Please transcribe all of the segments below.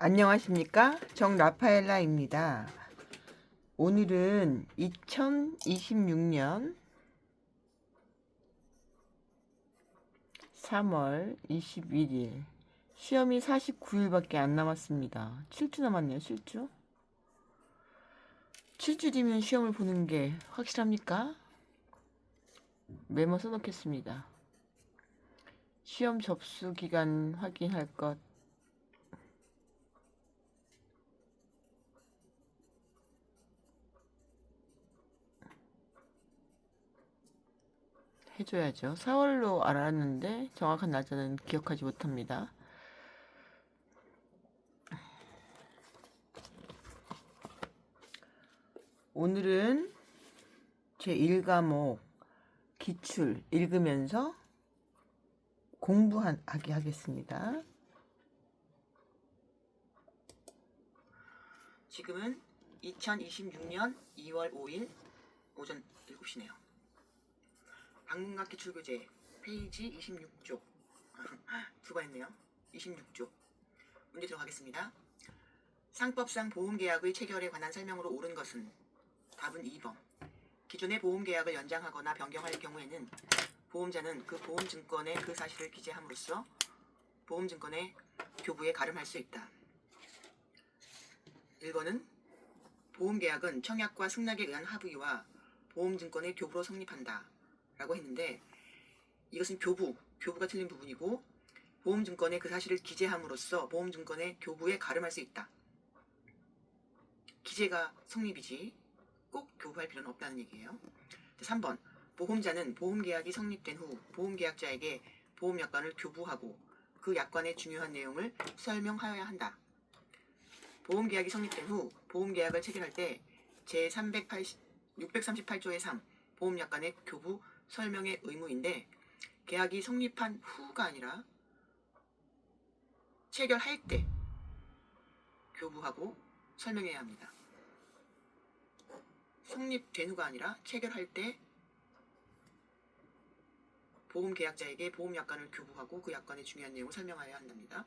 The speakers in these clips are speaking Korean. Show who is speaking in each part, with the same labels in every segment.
Speaker 1: 안녕하십니까? 정라파엘라입니다. 오늘은 2026년 3월 21일 시험이 49일밖에 안 남았습니다. 7주 남았네요. 7주? 7주 뒤면 시험을 보는 게 확실합니까? 메모 써놓겠습니다. 시험 접수 기간 확인할 것 해줘야죠. 4월로 알았는데 정확한 날짜는 기억하지 못합니다. 오늘은 제 1과목 기출 읽으면서 공부하게 하겠습니다. 지금은 2026년 2월 5일 오전 7시네요. 방문각 기출교재 페이지 26쪽 두 번 했네요. 26쪽 문제 들어가겠습니다. 상법상 보험계약의 체결에 관한 설명으로 옳은 것은 답은 2번. 기존의 보험계약을 연장하거나 변경할 경우에는 보험자는 그 보험증권에 그 사실을 기재함으로써 보험증권의 교부에 가름할 수 있다. 1번은 보험계약은 청약과 승낙에 의한 합의와 보험증권의 교부로 성립한다 라고 했는데, 이것은 교부가 틀린 부분이고, 보험증권에 그 사실을 기재함으로써 보험증권의 교부에 가름할 수 있다. 기재가 성립이지 꼭 교부할 필요는 없다는 얘기예요. 3번, 보험자는 보험계약이 성립된 후 보험계약자에게 보험약관을 교부하고 그 약관의 중요한 내용을 설명하여야 한다. 보험계약이 성립된 후 보험계약을 체결할 때 제638조의 3 보험약관의 교부 설명의 의무인데, 계약이 성립한 후가 아니라 체결할 때 교부하고 설명해야 합니다. 성립된 후가 아니라 체결할 때 보험계약자에게 보험약관을 교부하고 그 약관의 중요한 내용을 설명하여야 한답니다.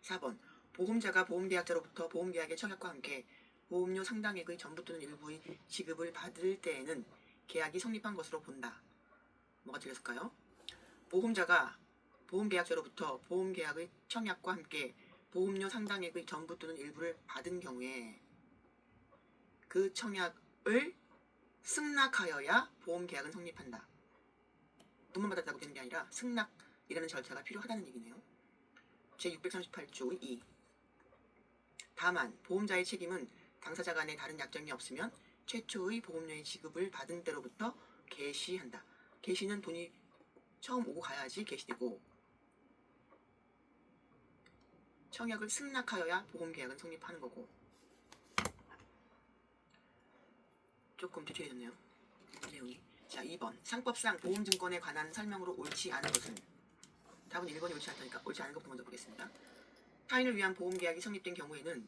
Speaker 1: 4번, 보험자가 보험계약자로부터 보험계약의 청약과 함께 보험료 상당액의 전부 또는 일부의 지급을 받을 때에는 계약이 성립한 것으로 본다. 뭐가 틀렸을까요? 보험자가 보험계약자로부터 보험계약의 청약과 함께 보험료 상당액의 전부 또는 일부를 받은 경우에 그 청약을 승낙하여야 보험계약은 성립한다. 돈만 받았다고 되는 게 아니라 승낙이라는 절차가 필요하다는 얘기네요. 제638조의 2. 다만 보험자의 책임은 당사자 간에 다른 약정이 없으면 최초의 보험료의 지급을 받은 때로부터 개시한다. 개시는 돈이 처음 오고 가야지 개시되고, 청약을 승낙하여야 보험계약은 성립하는 거고. 조금 뒤틀려졌네요, 내용이. 자, 2번, 상법상 보험증권에 관한 설명으로 옳지 않은 것은, 답은 1번이 옳지 않다니까 옳지 않은 것부터 먼저 보겠습니다. 타인을 위한 보험계약이 성립된 경우에는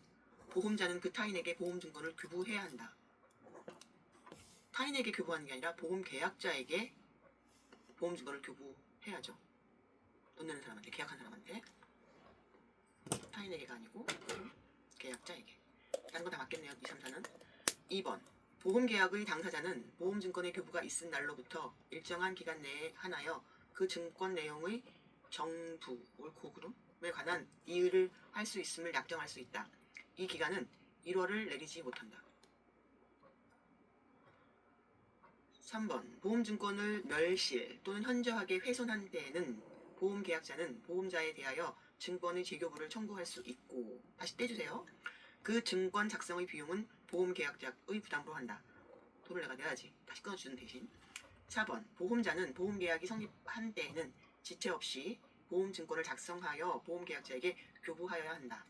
Speaker 1: 보험자는 그 타인에게 보험증권을 교부해야 한다. 타인에게 교부하는 게 아니라 보험계약자에게 보험증권을 교부해야죠. 돈 내는 사람한테, 계약한 사람한테. 타인에게가 아니고 계약자에게. 다른 건 다 맞겠네요. 2, 3, 4는. 2번, 보험계약의 당사자는 보험증권의 교부가 있은 날로부터 일정한 기간 내에 한하여 그 증권 내용의 정부, 옳고 그름에 관한 이의를 할 수 있음을 약정할 수 있다. 이 기간은 1월을 내리지 못한다. 3번, 보험증권을 멸실 또는 현저하게 훼손한 때에는 보험계약자는 보험자에 대하여 증권의 재교부를 청구할 수 있고, 다시 떼주세요. 그 증권 작성의 비용은 보험계약자의 부담으로 한다. 돈을 내가 내야지. 다시 끊어주는 대신. 4번, 보험자는 보험계약이 성립한 때에는 지체 없이 보험증권을 작성하여 보험계약자에게 교부하여야 한다.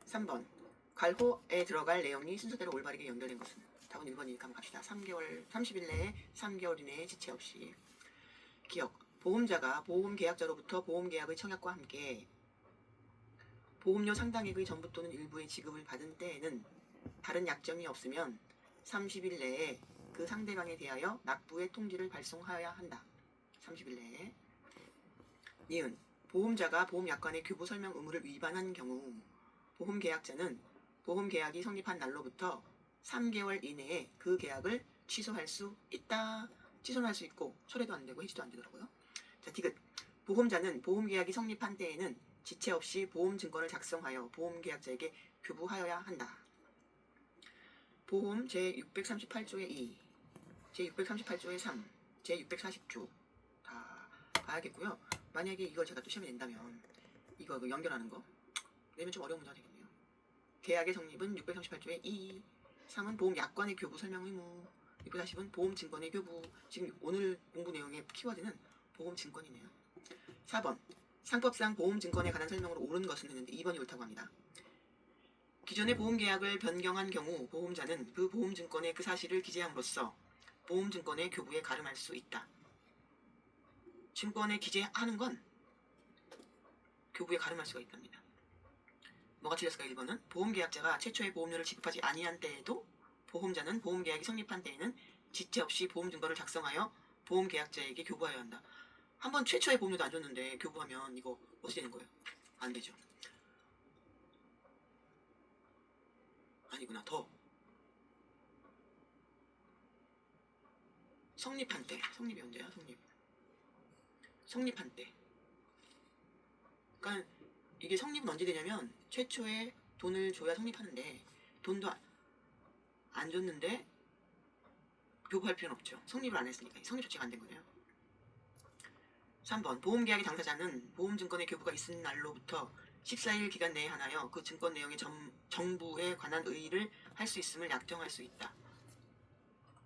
Speaker 1: 3번, 관호에 들어갈 내용이 순서대로 올바르게 연결된 것은, 답은 1번이니까 한번 갑시다. 30일 내에 3개월 이내에 지체 없이. 기억, 보험자가 보험계약자로부터 보험계약의 청약과 함께 보험료 상당액의 전부 또는 일부의 지급을 받은 때에는 다른 약정이 없으면 30일 내에 그 상대방에 대하여 납부의 통지를 발송하여야 한다. 30일 내에. 니은, 보험자가 보험약관의 교부 설명 의무를 위반한 경우 보험계약자는 보험계약이 성립한 날로부터 3개월 이내에 그 계약을 취소할 수 있다. 취소는 할 수 있고 철회도 안 되고 해지도 안 되더라고요. 자, 디귿. 보험자는 보험계약이 성립한 때에는 지체 없이 보험증권을 작성하여 보험계약자에게 교부하여야 한다. 보험 제638조의 2, 제638조의 3, 제640조 다 봐야겠고요. 만약에 이걸 제가 또 시험에 낸다면 이거 연결하는 거 내면 좀 어려운 문제가 되겠네요. 계약의 성립은 638조의 2, 3은 보험약관의 교부 설명 의무, 640은 보험증권의 교부. 지금 오늘 공부 내용의 키워드는 보험증권이네요. 4번. 상법상 보험증권에 관한 설명으로 옳은 것은 했는데 2번이 옳다고 합니다. 기존의 보험계약을 변경한 경우 보험자는 그 보험증권의 그 사실을 기재함으로써 보험증권의 교부에 가름할 수 있다. 증권에 기재하는 건 교부에 가름할 수가 있답니다. 뭐가 틀렸을까? 1번은 보험계약자가 최초의 보험료를 지급하지 아니한 때에도 보험자는 보험계약이 성립한 때에는 지체 없이 보험증권을 작성하여 보험계약자에게 교부하여야 한다. 한번 최초의 보험료도 안 줬는데 교부하면 이거 어떻게 되는 거예요? 안 되죠. 아니구나. 더 성립한 때. 성립이 언제야? 성립한 때. 그러니까 이게 성립은 언제 되냐면 최초에 돈을 줘야 성립하는데 돈도 안 줬는데 교부할 필요는 없죠. 성립을 안 했으니까 성립 조치가 안 된 거예요. 3번. 보험계약의 당사자는 보험증권의 교부가 있은 날로부터 14일 기간 내에 하나여 그 증권 내용의 정부에 관한 의의를 할 수 있음을 약정할 수 있다.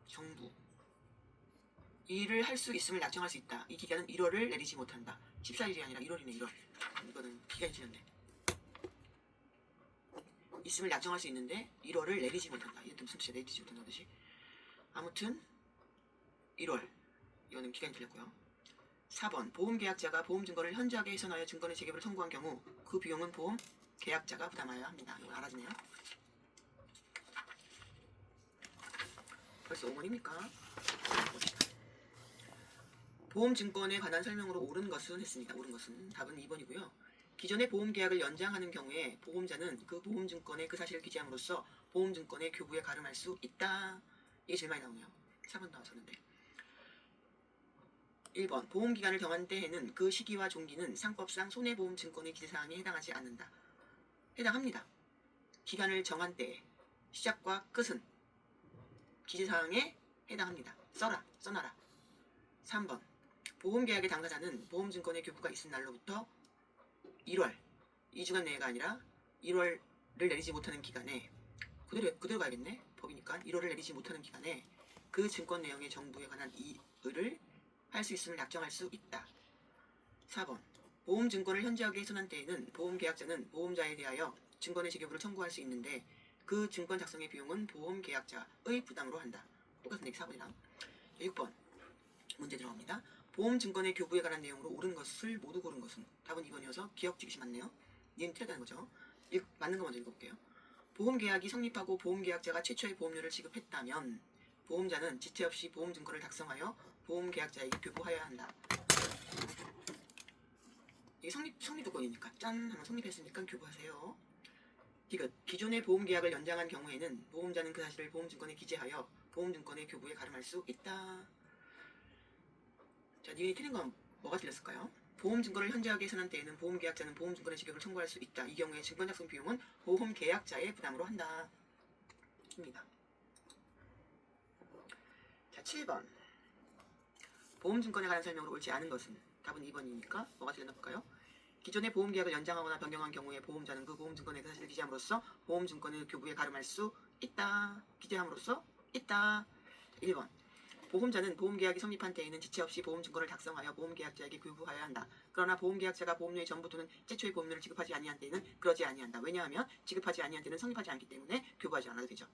Speaker 1: 정부. 일을 할 수 있음을 약정할 수 있다. 이 기간은 1월을 내리지 못한다. 14일이 아니라 1월이네. 1월. 이거는 기간이 틀렸네. 있음을 약정할 수 있는데 1월을 내리지 못한다. 이게 무슨 뜻이야? 내리지 못한다는 뜻이? 아무튼 1월. 이거는 기간이 틀렸고요. 4번. 보험계약자가 보험증권을 현저하게 훼손하여 증권의 재개부를 청구한 경우 그 비용은 보험계약자가 부담하여야 합니다. 이거 알아지네요. 벌써 5번입니까? 보험증권에 관한 설명으로 옳은 것은 했습니다. 옳은 것은 답은 2번이고요. 기존의 보험계약을 연장하는 경우에 보험자는 그 보험증권의 그 사실을 기재함으로써 보험증권의 교부에 가름할 수 있다. 이게 제일 많이 나오네요. 4번 나왔었는데. 1번. 보험기간을 정한 때에는 그 시기와 종기는 상법상 손해보험증권의 기재사항에 해당하지 않는다. 해당합니다. 기간을 정한 때에 시작과 끝은 기재사항에 해당합니다. 써놔라. 3번. 보험계약의 당사자는 보험증권의 교부가 있은 날로부터 1월, 2주간 내가 아니라 1월을 내리지 못하는 기간에 그대로 가야겠네. 법이니까 1월을 내리지 못하는 기간에 그 증권 내용의 정부에 관한 이의를 할 수 있음을 약정할 수 있다. 4번. 보험증권을 현저하게 훼손한 때에는 보험계약자는 보험자에 대하여 증권의 재교부를 청구할 수 있는데 그 증권 작성의 비용은 보험계약자의 부담으로 한다. 똑같은 얘기 4번이랑. 6번. 문제 들어갑니다. 보험증권의 교부에 관한 내용으로 옳은 것을 모두 고른 것은 답은 2번이어서 기억 지그시 맞네요. 얘는 틀렸다는 거죠. 맞는 거 먼저 읽어볼게요. 보험계약이 성립하고 보험계약자가 최초의 보험료를 지급했다면 보험자는 지체 없이 보험증권을 작성하여 보험계약자에게 교부하여야 한다. 이게 성립조건이니까 짠 하면 성립했으니까 교부하세요. 디귿. 기존의 보험계약을 연장한 경우에는 보험자는 그 사실을 보험증권에 기재하여 보험증권의 교부에 가름할 수 있다. 자, 니은이 틀린 건 뭐가 틀렸을까요? 보험증권을 현저하게 훼손한 때에는 보험계약자는 보험증권의 지급을 청구할 수 있다. 이 경우에 증권 작성 비용은 보험계약자의 부담으로 한다. 입니다. 자, 7번. 보험증권에 관한 설명으로 옳지 않은 것은 답은 2번이니까 뭐가 틀렸나 볼까요? 기존의 보험계약을 연장하거나 변경한 경우에 보험자는 그 보험증권의 그 사실을 기재함으로써 보험증권의 교부에 가름할 수 있다. 기재함으로써 있다. 자, 1번. 보험자는 보험계약이 성립한 때에는 지체 없이 보험증권을 작성하여 보험계약자에게 교부하여야 한다. 그러나 보험계약자가 보험료의 전부 또는 최초의 보험료를 지급하지 아니한 때에는 그러지 아니한다. 왜냐하면 지급하지 아니한 때는 성립하지 않기 때문에 교부하지 않아도 되죠.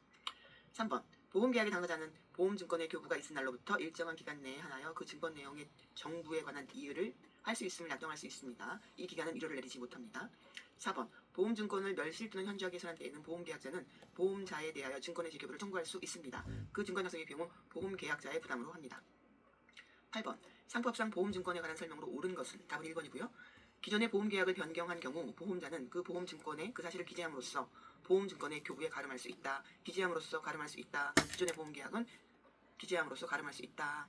Speaker 1: 3번. 보험계약의 당사자는 보험증권의 교부가 있은 날로부터 일정한 기간 내에 하나여 그 증권 내용의 정부에 관한 이의를 할 수 있음을 약정할 수 있습니다. 이 기간은 1월을 내리지 못합니다. 4번. 보험증권을 멸실 또는 현저하게 훼손한 때에는 보험계약자는 보험자에 대하여 증권의 재교부를 청구할 수 있습니다. 그 증권 작성의 비용은 보험계약자의 부담으로 합니다. 8번. 상법상 보험증권에 관한 설명으로 옳은 것은 답은 1번이고요. 기존의 보험계약을 변경한 경우 보험자는 그 보험증권의 그 사실을 기재함으로써 보험증권의 교부에 가름할 수 있다. 기재함으로써 가름할 수 있다. 기존의 보험계약은 기재함으로써 가름할 수 있다.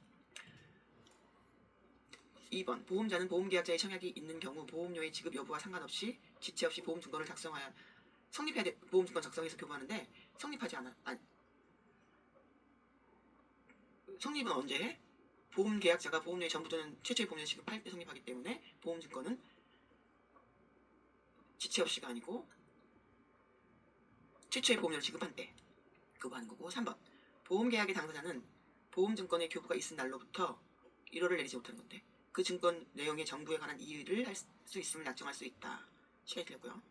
Speaker 1: 2번 보험자는 보험계약자의 청약이 있는 경우 보험료의 지급 여부와 상관없이 지체 없이 보험증권을 작성하여 성립해야 돼. 보험증권 작성해서 교부하는데 성립하지 않아. 성립은 언제 해? 보험계약자가 보험료의 전부 또는 최초의 보험료를 지급할 때 성립하기 때문에 보험증권은 지체 없이가 아니고 최초의 보험료를 지급한 때 교부하는 거고. 3번 보험계약의 당사자는 보험증권의 교부가 있은 날로부터 1월을 내리지 못하는 건데 그 증권 내용의 정부에 관한 이의를 할 수 있음을 약정할 수 있다. 시간이 틀렸고요.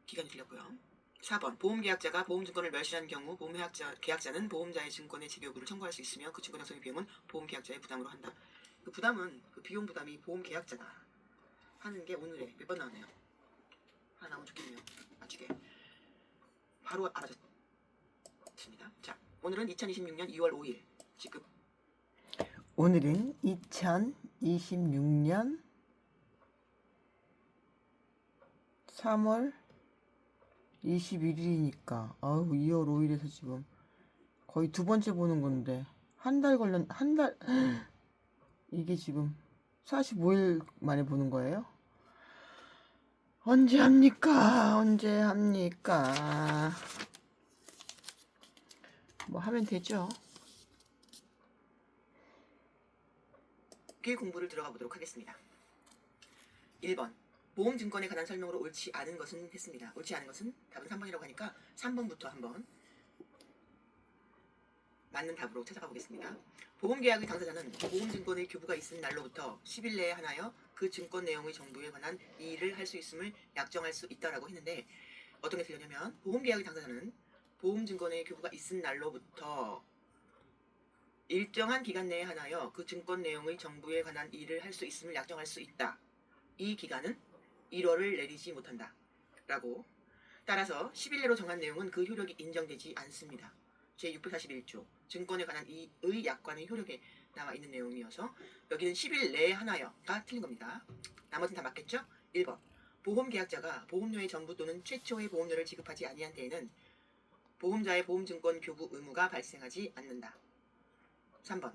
Speaker 1: 기간이 틀렸고요. 4번 보험계약자가 보험증권을 멸실한 경우 보험계약자는 보험자의 증권의 재교부를 청구할 수 있으며 그 증권 작성의 비용은 보험계약자의 부담으로 한다. 그 부담은 그 비용 부담이 보험계약자가 하는 게 오늘에 몇 번 나왔네요. 하나 나오면 좋겠네요. 맞추게. 바로 알아졌습니다. 자, 오늘은 2026년 2월 5일 지금
Speaker 2: 오늘은 2026년 3월 21일이니까 아우 2월 5일에서 지금 거의 두 번째 보는 건데 한 달 이게 지금 45일 만에 보는 거예요? 언제 합니까? 언제 합니까? 뭐 하면 되죠.
Speaker 1: 공부를 들어가 보도록 하겠습니다. 1번 보험증권에 관한 설명으로 옳지 않은 것은 했습니다. 옳지 않은 것은 답은 3번이라고 하니까 3번부터 한번 맞는 답으로 찾아가 보겠습니다. 보험계약의 당사자는 보험증권의 교부가 있은 날로부터 10일 내에 하나여 그 증권 내용의 정부에 관한 이의를 할 수 있음을 약정할 수 있다라고 했는데 어떤 게 틀렸냐면 보험계약의 당사자는 보험증권의 교부가 있은 날로부터 일정한 기간 내에 하나여 그 증권 내용의 정부에 관한 이의를 할 수 있음을 약정할 수 있다. 이 기간은 1월을 내리지 못한다. 라고. 따라서 10일 내로 정한 내용은 그 효력이 인정되지 않습니다. 제641조 증권에 관한 이의 약관의 효력에 나와 있는 내용이어서 여기는 10일 내에 하나여가 틀린 겁니다. 나머지는 다 맞겠죠? 1번 보험계약자가 보험료의 전부 또는 최초의 보험료를 지급하지 아니한 때에는 보험자의 보험증권 교부 의무가 발생하지 않는다. 3번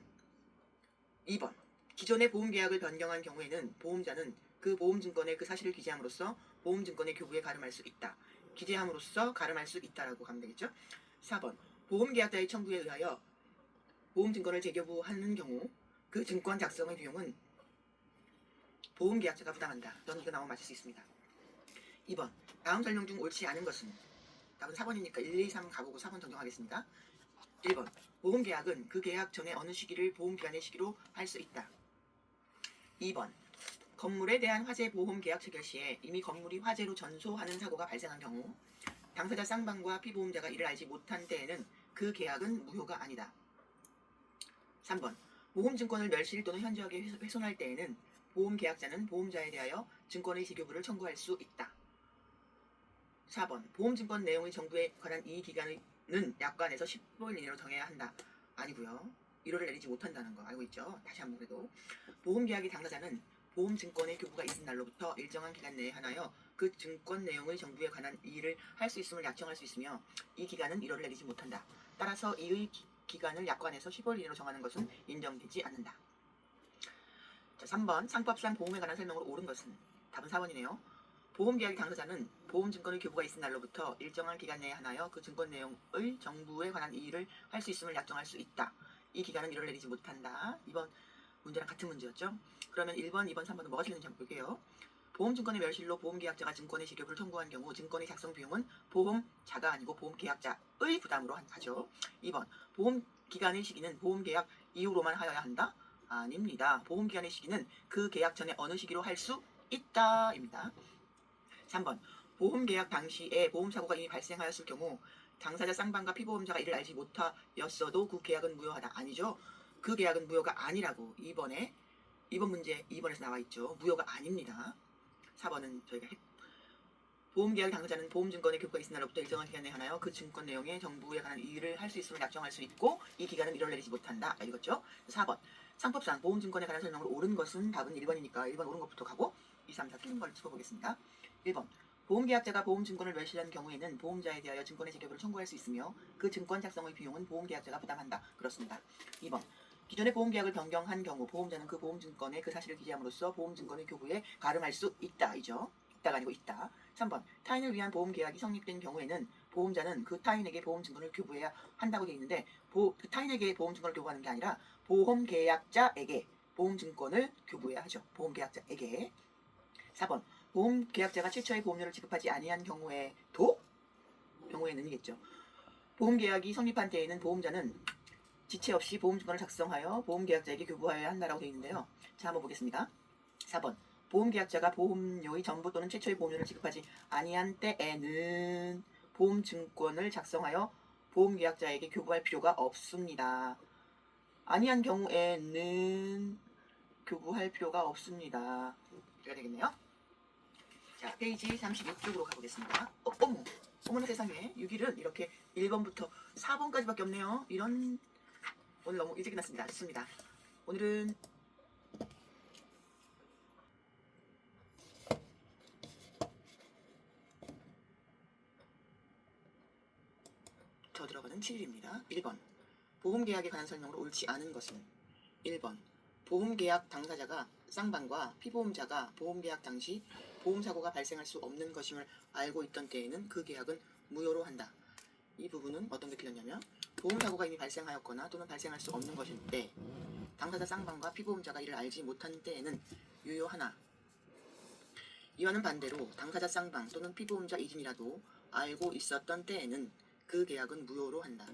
Speaker 1: 2번 기존의 보험계약을 변경한 경우에는 보험자는 그 보험증권의 그 사실을 기재함으로써 보험증권의 교부에 가름할 수 있다. 기재함으로써 가름할 수 있다라고 가면 되겠죠. 4번 보험계약자의 청구에 의하여 보험증권을 재교부하는 경우 그 증권 작성의 비용은 보험계약자가 부담한다. 넌 이거 나오면 맞을 수 있습니다. 2번 다음 설명 중 옳지 않은 것은 답은 4번이니까 1, 2, 3 가보고 4번 정정하겠습니다. 1번 보험계약은 그 계약 전에 어느 시기를 보험기간의 시기로 할 수 있다. 2번 건물에 대한 화재 보험계약 체결 시에 이미 건물이 화재로 전소하는 사고가 발생한 경우 당사자 쌍방과 피보험자가 이를 알지 못한 때에는 그 계약은 무효가 아니다. 3번 보험증권을 멸실 또는 현저하게 훼손할 때에는 보험계약자는 보험자에 대하여 증권의 재교부를 청구할 수 있다. 4번 보험증권 내용의 정부에 관한 이 기간은 약관에서 15일 이내로 정해야 한다. 아니고요. 1월을 내리지 못한다는 거 알고 있죠? 다시 한번 그래도 보험계약의 당사자는 보험증권의 교부가 있은 날로부터 일정한 기간 내에 하나여 그 증권 내용의 정부에 관한 이의를 할 수 있음을 약정할 수 있으며 이 기간은 1월을 내리지 못한다. 따라서 이의 기간을 약관에서 15일 이내로 정하는 것은 인정되지 않는다. 자, 3번 상법상 보험에 관한 설명으로 옳은 것은 답은 4번이네요. 보험계약의 당사자는 보험증권의 교부가 있은 날로부터 일정한 기간 내에 하나여 그 증권 내용의 정부에 관한 이의를 할 수 있음을 약정할 수 있다. 이 기간은 1월을 내리지 못한다. 이번 문제랑 같은 문제였죠. 그러면 1번, 2번, 3번은 뭐가 틀렸는지 한번 볼게요. 보험증권의 멸실로 보험계약자가 증권의 재교부를 청구한 경우 증권의 작성 비용은 보험자가 아니고 보험계약자의 부담으로 하죠. 2번 보험기간의 시기는 보험계약 이후로만 하여야 한다? 아닙니다. 보험기간의 시기는 그 계약 전에 어느 시기로 할 수 있다 입니다. 3번 보험계약 당시에 보험사고가 이미 발생하였을 경우 당사자 쌍방과 피보험자가 이를 알지 못하였어도 그 계약은 무효하다. 아니죠. 그 계약은 무효가 아니라고 2번 문제 2번에서 나와 있죠. 무효가 아닙니다. 4번은 저희가 보험계약 당사자는 보험증권의 교부가 있은 날로부터 일정한 기간 내에 하나요. 그 증권 내용에 정부에 관한 이의를 할 수 있음을 약정할 수 있고 이 기간은 1월 내리지 못한다. 읽었죠? 4번 상법상 보험증권에 관한 설명으로 옳은 것은 답은 1번이니까 1번 옳은 것부터 가고 2, 3, 4 틀린 걸 짚어보겠습니다. 1번. 보험계약자가 보험증권을 멸실한 경우에는 보험자에 대하여 증권의 재개부를 청구할 수 있으며 그 증권 작성의 비용은 보험계약자가 부담한다. 그렇습니다. 2번. 기존의 보험계약을 변경한 경우 보험자는 그 보험증권에 그 사실을 기재함으로써 보험증권의 교부에 가름할 수 있다. 이죠. 있다가 아니고 있다. 3번. 타인을 위한 보험계약이 성립된 경우에는 보험자는 그 타인에게 보험증권을 교부해야 한다고 되어 있는데 그 타인에게 보험증권을 교부하는 게 아니라 보험계약자에게 보험증권을 교부해야 하죠. 보험계약자에게. 4번. 보험계약자가 최초의 보험료를 지급하지 아니한 경우에는이겠죠. 보험계약이 성립한 때에는 보험자는 지체 없이 보험증권을 작성하여 보험계약자에게 교부하여야 한다라고 되어 있는데요. 자, 한번 보겠습니다. 4번. 보험계약자가 보험료의 전부 또는 최초의 보험료를 지급하지 아니한 때에는 보험증권을 작성하여 보험계약자에게 교부할 필요가 없습니다. 아니한 경우에는 교부할 필요가 없습니다. 이래야 되겠네요. 자, 페이지 36쪽으로 가보겠습니다. 어머나 세상에 6일은 이렇게 1번부터 4번까지밖에 없네요. 오늘 너무 일찍 끝났습니다. 좋습니다. 오늘은 저 들어가는 7일입니다. 1번. 보험계약에 관한 설명으로 옳지 않은 것은 1번. 보험계약 당사자가 쌍방과 피보험자가 보험계약 당시 보험사고가 발생할 수 없는 것임을 알고 있던 때에는 그 계약은 무효로 한다. 이 부분은 어떤 게 틀렸냐면 보험사고가 이미 발생하였거나 또는 발생할 수 없는 것일 때 당사자 쌍방과 피보험자가 이를 알지 못한 때에는 유효하나 이와는 반대로 당사자 쌍방 또는 피보험자 이진이라도 알고 있었던 때에는 그 계약은 무효로 한다.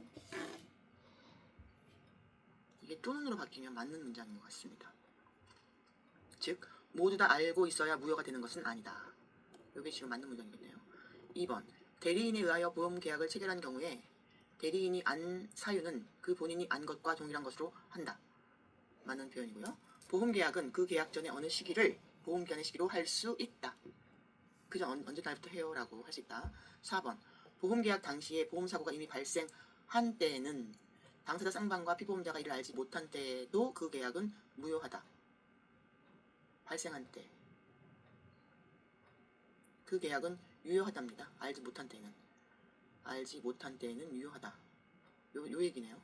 Speaker 1: 이게 또는으로 바뀌면 맞는 문장인 것 같습니다. 즉 모두 다 알고 있어야 무효가 되는 것은 아니다. 이게 지금 맞는 문장이겠네요. 2번. 대리인에 의하여 보험계약을 체결한 경우에 대리인이 안 사유는 그 본인이 안 것과 동일한 것으로 한다. 맞는 표현이고요. 보험계약은 그 계약 전에 어느 시기를 보험기한의 시기로 할 수 있다. 그전 언제 날부터 해요? 라고 할 수 있다. 4번. 보험계약 당시에 보험사고가 이미 발생한 때에는 당사자 쌍방과 피보험자가 이를 알지 못한 때에도 그 계약은 무효하다. 발생한 때. 그 계약은 유효하답니다. 알지 못한 때는. 알지 못한 때에는 유효하다. 요 얘기네요.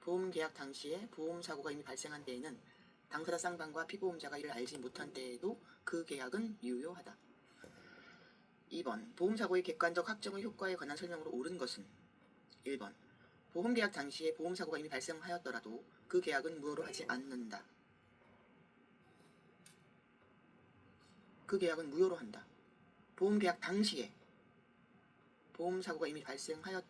Speaker 1: 보험계약 당시에 보험사고가 이미 발생한 때에는 당사자 쌍방과 피보험자가 이를 알지 못한 때에도 그 계약은 유효하다. 2번. 보험사고의 객관적 확정의 효과에 관한 설명으로 옳은 것은 1번. 보험계약 당시에 보험사고가 이미 발생하였더라도 그 계약은 무효로 하지 않는다. 그 계약은 무효로 한다. 보험계약 당시에 보험사고가 이미 발생하였다면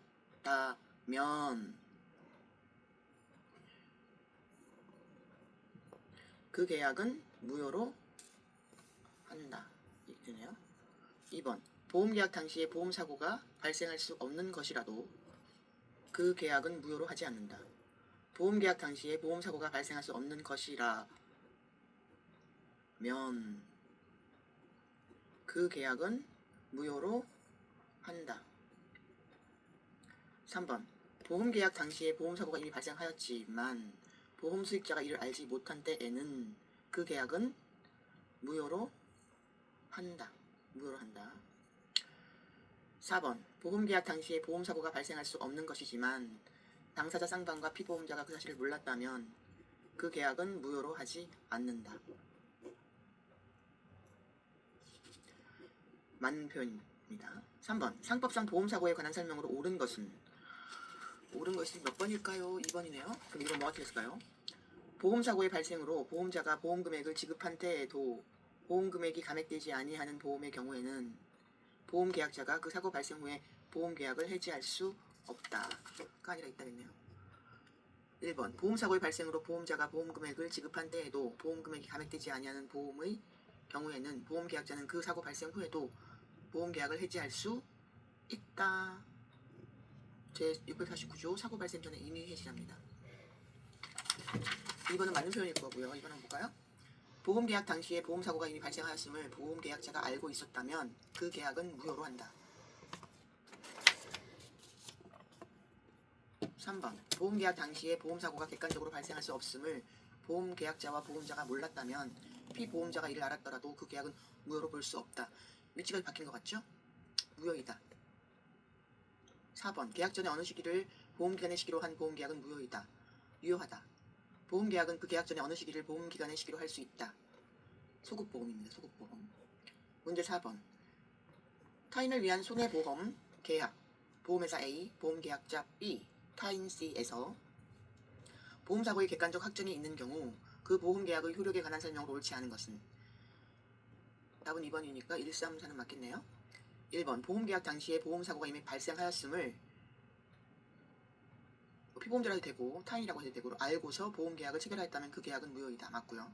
Speaker 1: 그 계약은 무효로 한다. 이네요. 2번. 보험계약 당시에 보험사고가 발생할 수 없는 것이라도 그 계약은 무효로 하지 않는다. 보험계약 당시에 보험사고가 발생할 수 없는 것이라면 그 계약은 무효로 한다. 3번. 보험계약 당시에 보험사고가 이미 발생하였지만 보험수익자가 이를 알지 못한 때에는 그 계약은 무효로 한다. 무효로 한다. 4번. 보험계약 당시에 보험사고가 발생할 수 없는 것이지만 당사자 쌍방과 피보험자가 그 사실을 몰랐다면 그 계약은 무효로 하지 않는다. 맞는 표현입니다. 3번. 상법상 보험사고에 관한 설명으로 옳은 것은 몇 번일까요? 2번이네요. 그럼 이건 뭐가 틀렸을까요? 보험사고의 발생으로 보험자가 보험금액을 지급한 때에도 보험금액이 감액되지 아니하는 보험의 경우에는 보험계약자가 그 사고 발생 후에 보험계약을 해지할 수 없다가 아니라 있다겠네요. 1번. 보험사고의 발생으로 보험자가 보험금액을 지급한 때에도 보험금액이 감액되지 아니하는 보험의 경우에는 보험계약자는 그 사고 발생 후에도 보험계약을 해지할 수 있다. 제649조 사고 발생 전에 임의 해지합니다. 2번은 맞는 표현일 거고요. 2번 한번 볼까요? 보험계약 당시에 보험사고가 이미 발생하였음을 보험계약자가 알고 있었다면 그 계약은 무효로 한다. 3번. 보험계약 당시에 보험사고가 객관적으로 발생할 수 없음을 보험계약자와 보험자가 몰랐다면 피보험자가 이를 알았더라도 그 계약은 무효로 볼 수 없다. 위치가 바뀐 것 같죠? 무효이다. 4번 계약 전에 어느 시기를 보험기간의 시기로 한 보험계약은 무효이다. 유효하다. 보험계약은 그 계약 전에 어느 시기를 보험기간의 시기로 할 수 있다. 소급보험입니다. 소급보험. 문제 4번 타인을 위한 손해보험 계약 보험회사 A, 보험계약자 B, 타인 C에서 보험사고의 객관적 확정이 있는 경우 그 보험계약의 효력에 관한 설명으로 옳지 않은 것은? 답은 2번이니까 1, 3, 4는 맞겠네요. 1번 보험계약 당시에 보험사고가 이미 발생하였음을 피보험자라도 되고 타인이라고 해도 되고 알고서 보험계약을 체결하였다면 그 계약은 무효이다. 맞고요.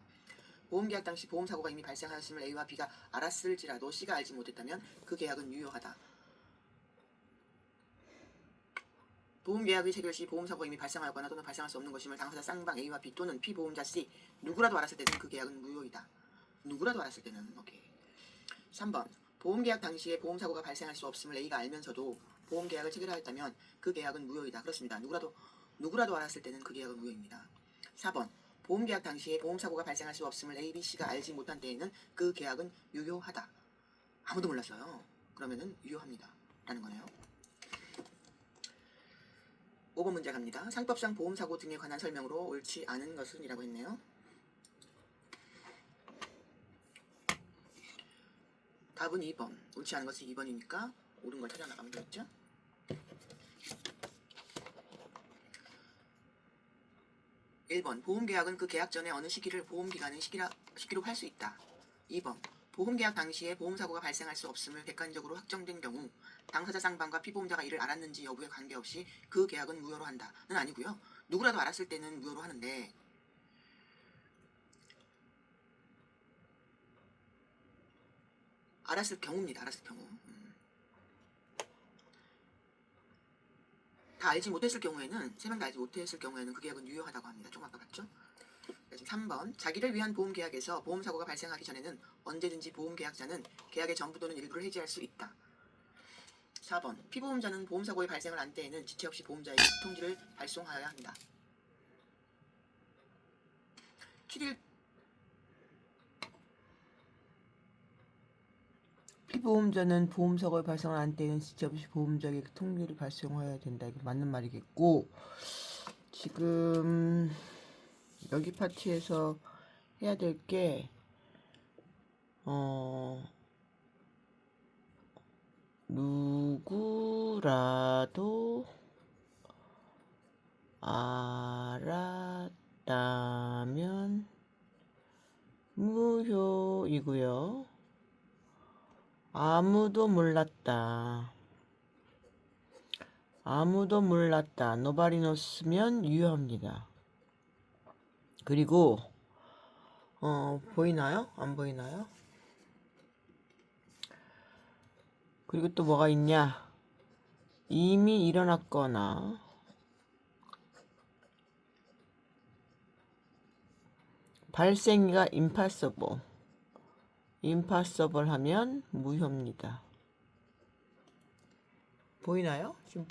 Speaker 1: 보험계약 당시 보험사고가 이미 발생하였음을 A와 B가 알았을지라도 C가 알지 못했다면 그 계약은 유효하다. 보험계약의 체결 시 보험사고가 이미 발생하였거나 또는 발생할 수 없는 것임을 당사자 쌍방 A와 B 또는 피보험자 C 누구라도 알았을 때는 그 계약은 무효이다. 누구라도 알았을 때는 오케이. 3번 보험계약 당시에 보험사고가 발생할 수 없음을 A가 알면서도 보험계약을 체결하였다면 그 계약은 무효이다. 그렇습니다. 누구라도 알았을 때는 그 계약은 무효입니다. 4번 보험계약 당시에 보험사고가 발생할 수 없음을 A, B, C가 알지 못한 때에는 그 계약은 유효하다. 아무도 몰랐어요. 그러면은 유효합니다. 라는 거네요. 5번 문제 갑니다. 상법상 보험사고 등에 관한 설명으로 옳지 않은 것은? 이라고 했네요. 답은 2번. 옳지 않은 것이 2번이니까 옳은 걸 찾아나가면 되겠죠? 1번 보험계약은 그 계약 전에 어느 시기를 보험기간의 시기로 할 수 있다. 2번 보험계약 당시에 보험사고가 발생할 수 없음을 객관적으로 확정된 경우 당사자 쌍방과 피보험자가 이를 알았는지 여부에 관계없이 그 계약은 무효로 한다는 아니고요. 누구라도 알았을 때는 무효로 하는데 알았을 경우입니다. 알았을 경우. 다 알지 못했을 경우에는 세 명 다 알지 못했을 경우에는 그 계약은 유효하다고 합니다. 좀 아까 봤죠? 지금 3번 자기를 위한 보험계약에서 보험사고가 발생하기 전에는 언제든지 보험계약자는 계약의 전부 또는 일부를 해지할 수 있다. 4번 피보험자는 보험사고의 발생을 안 때에는 지체 없이 보험자에게 통지를 발송하여야 한다. 7일
Speaker 2: 피보험자는 보험사고의 발생을 안 때에는 지체 없이 보험자에게 통지를 발송해야 된다. 이게 맞는 말이겠고, 지금 여기 파트에서 해야 될 게 누구라도 알았다면 무효이고요. 아무도 몰랐다. Nobody knows면 유효합니다. 그리고 보이나요? 안 보이나요? 그리고 또 뭐가 있냐? 이미 일어났거나 발생이가 impossible 하면 무효입니다. 보이나요? 지금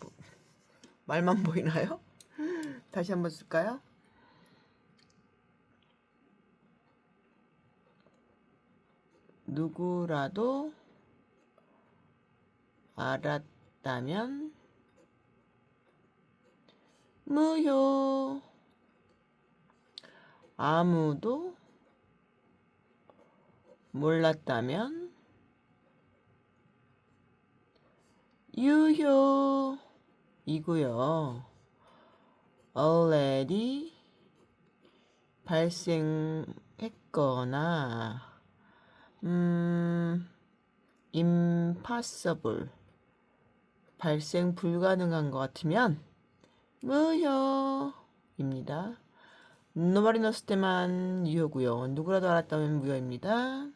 Speaker 2: 말만 보이나요? 다시 한번 쓸까요? 누구라도 알았다면 무효. 아무도 몰랐다면 유효이고요. already 발생했거나 impossible 발생 불가능한 것 같으면 무효입니다. Nobody knows 때만 유효고요. 누구라도 알았다면 무효입니다.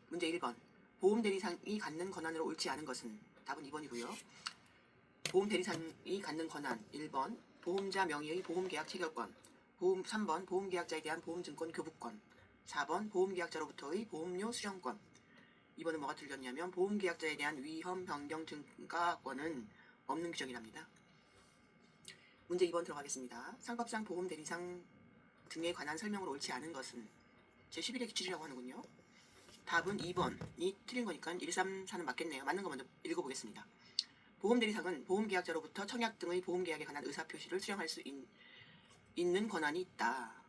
Speaker 1: 문제 1번 보험대리상이 갖는 권한으로 옳지 않은 것은? 답은 2번이고요. 보험대리상이 갖는 권한 1번 보험자 명의의 보험계약 체결권 3번 보험계약자에 대한 보험증권 교부권 4번 보험계약자로부터의 보험료 수령권. 2번은 뭐가 틀렸냐면 보험계약자에 대한 위험 변경 증가권은 없는 규정이랍니다. 문제 2번 들어가겠습니다. 상법상 보험 대리상 등에 관한 설명으로 옳지 않은 것은 제11의 기출이라고 하는군요. 답은 2번이 틀린 거니까 1, 3, 4는 맞겠네요. 맞는 거 먼저 읽어보겠습니다. 보험 대리상은 보험계약자로부터 청약 등의 보험계약에 관한 의사표시를 수령할 수 있는 권한이 있다.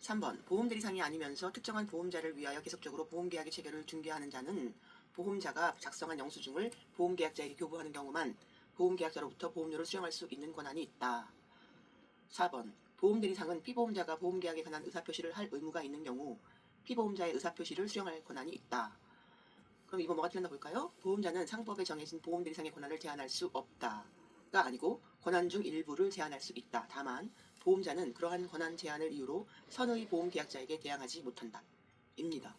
Speaker 1: 3번 보험 대리상이 아니면서 특정한 보험자를 위하여 계속적으로 보험계약의 체결을 중개하는 자는 보험자가 작성한 영수증을 보험계약자에게 교부하는 경우만 보험계약자로부터 보험료를 수령할 수 있는 권한이 있다. 4번 보험 대리상은 피보험자가 보험계약에 관한 의사표시를 할 의무가 있는 경우 피보험자의 의사표시를 수령할 권한이 있다. 그럼 이거 뭐가 틀렸나 볼까요? 보험자는 상법에 정해진 보험 대리상의 권한을 제한할 수 없다가 아니고 권한 중 일부를 제한할 수 있다. 다만 보험자는 그러한 권한 제한을 이유로 선의 보험계약자에게 대항하지 못한다. 입니다.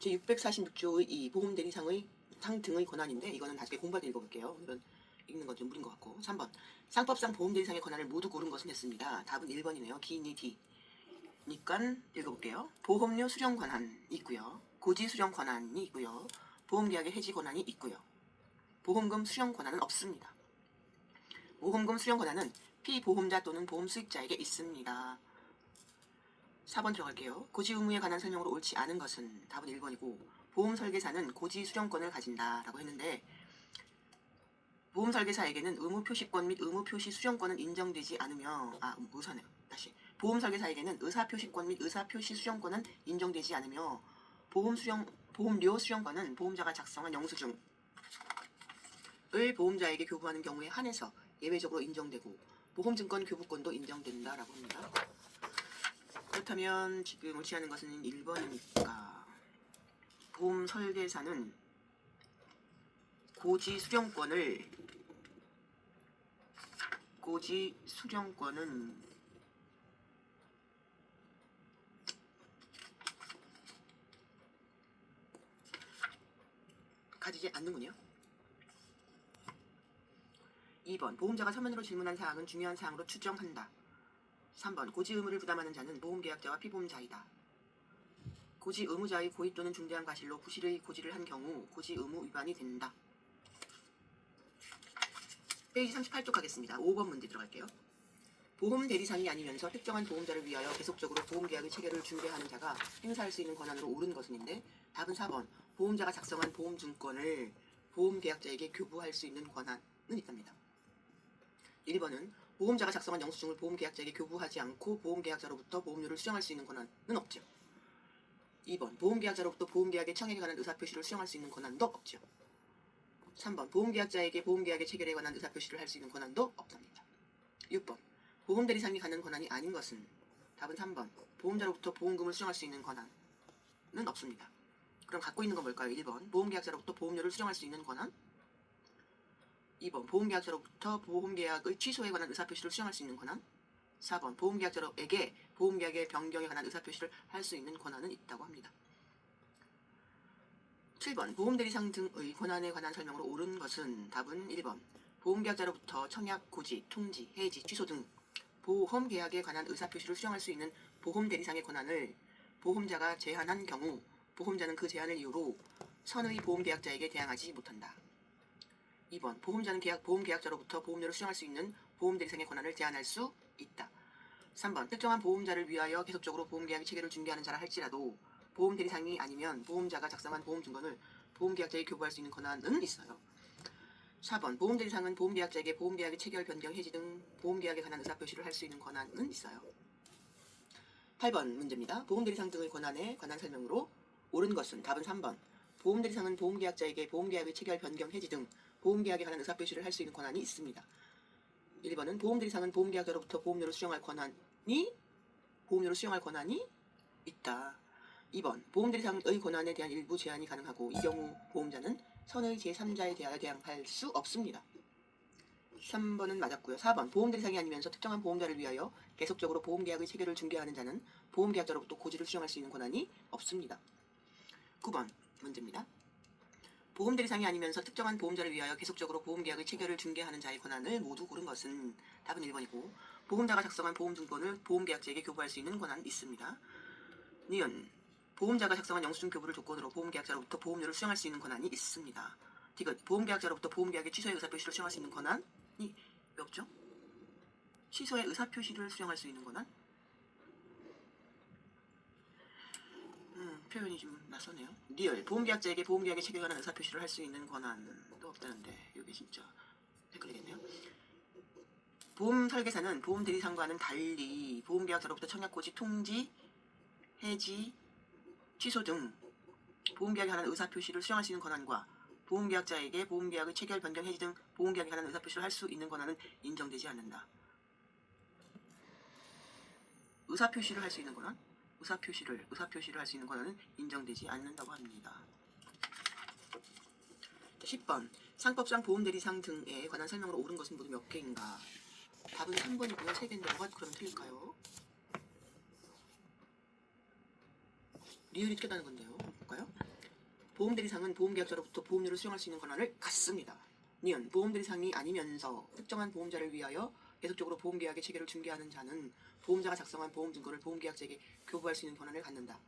Speaker 1: 제646조의 2 보험 대리상의 상 등의 권한인데 이거는 나중에 공부할 때 읽어볼게요. 오늘은 읽는 건 좀 무리인 것 같고. 3번 상법상 보험 대리상의 권한을 모두 고른 것은 했습니다. 답은 1번이네요. 기니 D. 니까 읽어볼게요. 보험료 수령 권한이 있고요. 고지 수령 권한이 있고요. 보험계약의 해지 권한이 있고요. 보험금 수령 권한은 없습니다. 보험금 수령 권한은 피보험자 또는 보험 수익자에게 있습니다. 4번 들어갈게요. 고지 의무에 관한 설명으로 옳지 않은 것은 답은 1번이고 보험 설계사는 고지 수령권을 가진다라고 했는데 보험 설계사에게는 의무 표시권 및 의무 표시 수령권은 인정되지 않으며 의사네요. 다시 보험 설계사에게는 의사 표시권 및 의사 표시 수령권은 인정되지 않으며 보험료 수령권은 보험자가 작성한 영수증을 보험자에게 교부하는 경우에 한해서 예외적으로 인정되고 보험증권 교부권도 인정된다라고 합니다. 그렇다면 지금 옳지 않은 것은 1번이니까 보험 설계사는 고지 수령권은 가지지 않는군요. 2번 보험자가 서면으로 질문한 사항은 중요한 사항으로 추정한다. 3번 고지 의무를 부담하는 자는 보험계약자와 피보험자이다. 고지 의무자의 고의 또는 중대한 과실로 부실의 고지를 한 경우 고지 의무 위반이 된다. 페이지 38쪽 가겠습니다. 5번 문제 들어갈게요. 보험 대리상이 아니면서 특정한 보험자를 위하여 계속적으로 보험계약의 체결을 중개하는 자가 행사할 수 있는 권한으로 옳은 것은인데 답은 4번 보험자가 작성한 보험증권을 보험계약자에게 교부할 수 있는 권한은 있답니다. 1번은 보험자가 작성한 영수증을 보험계약자에게 교부하지 않고 보험계약자로부터 보험료를 수령할 수 있는 권한은 없죠. 2번 보험계약자로부터 보험계약의 청약에 관한 의사표시를 수령할 수 있는 권한도 없죠. 3번 보험계약자에게 보험계약의 체결에 관한 의사표시를 할 수 있는 권한도 없답니다. 6번 보험대리상이 갖는 권한이 아닌 것은 답은 3번 보험자로부터 보험금을 수령할 수 있는 권한은 없습니다. 그럼 갖고 있는 건 뭘까요? 1번 보험계약자로부터 보험료를 수령할 수 있는 권한, 2번 보험계약자로부터 보험계약의 취소에 관한 의사표시를 수령할 수 있는 권한, 4번 보험계약자에게 보험계약의 변경에 관한 의사표시를 할 수 있는 권한은 있다고 합니다. 7번 보험대리상 등의 권한에 관한 설명으로 옳은 것은 답은 1번 보험계약자로부터 청약, 고지, 통지, 해지, 취소 등 보험계약에 관한 의사표시를 수령할 수 있는 보험대리상의 권한을 보험자가 제한한 경우 보험자는 그 제한을 이유로 선의 보험계약자에게 대항하지 못한다. 2번 보험자는 보험계약자로부터 보험료를 수령할 수 있는 보험대리상의 권한을 제한할 수 있다. 3번 특정한 보험자를 위하여 계속적으로 보험계약의 체결을 중개하는 자라 할지라도 보험대리상이 아니면 보험자가 작성한 보험증권을 보험계약자에게 교부할 수 있는 권한은 있어요. 4번 보험대리상은 보험계약자에게 보험계약의 체결, 변경, 해지 등 보험계약에 관한 의사표시를 할 수 있는 권한은 있어요. 8번 문제입니다. 보험대리상 등의 권한에 관한 설명으로 옳은 것은 답은 3번 보험대리상은 보험계약자에게 보험계약의 체결, 변경, 해지 등 보험계약에 관한 의사표시를 할 수 있는 권한이 있습니다. 1번은 보험대리상은 보험계약자로부터 보험료를 수령할 권한이 있다. 2번 보험대리상의 권한에 대한 일부 제한이 가능하고 이 경우 보험자는 선의 제3자에 대하여 대항할 수 없습니다. 3번은 맞았고요. 4번 보험대리상이 아니면서 특정한 보험자를 위하여 계속적으로 보험계약의 체결을 중개하는 자는 보험계약자로부터 고지를 수령할 수 있는 권한이 없습니다. 9번 문제입니다. 보험대리상이 아니면서 특정한 보험자를 위하여 계속적으로 보험계약의 체결을 중개하는 자의 권한을 모두 고른 것은 답은 1번이고 보험자가 작성한 보험증권을 보험계약자에게 교부할 수 있는 권한이 있습니다. 니은 보험자가 작성한 영수증 교부를 조건으로 보험계약자로부터 보험료를 수령할 수 있는 권한이 있습니다. 디귿 보험계약자로부터 보험계약의 취소의 의사표시를 수령할 수 있는 권한이 왜 없죠? 취소의 의사표시를 수령할 수 있는 권한? 표현이 좀 낯서네요. 리얼, 보험계약자에게 보험계약에 체결하는 의사표시를 할 수 있는 권한도 없다는데 이게 진짜 헷갈리겠네요. 보험 설계사는 보험 대리상과는 달리 보험계약자로부터 청약고지 통지, 해지, 취소 등 보험계약에 관한 의사표시를 수령할 수 있는 권한과 보험계약자에게 보험계약의 체결, 변경, 해지 등 보험계약에 관한 의사표시를 할 수 있는 권한은 인정되지 않는다. 의사표시를 할 수 있는 권한? 의사표시를 할 수 있는 권한은 인정되지 않는다고 합니다. 10번. 상법상 보험대리상 등에 관한 설명으로 옳은 것은 모두 몇 개인가? 답은 3번이고요. 3개인데 뭐가 그럼 틀릴까요? 리얼이 틀렸다는 건데요. 볼까요? 보험대리상은 보험계약자로부터 보험료를 수령할 수 있는 권한을 갖습니다. 니은 보험대리상이 아니면서 특정한 보험자를 위하여 계속적으로 보험계약의 체결을 중개하는 자는 보험자가 작성한 보험증거를 보험계약자에게 교부할 수 있는 권한을 갖는다.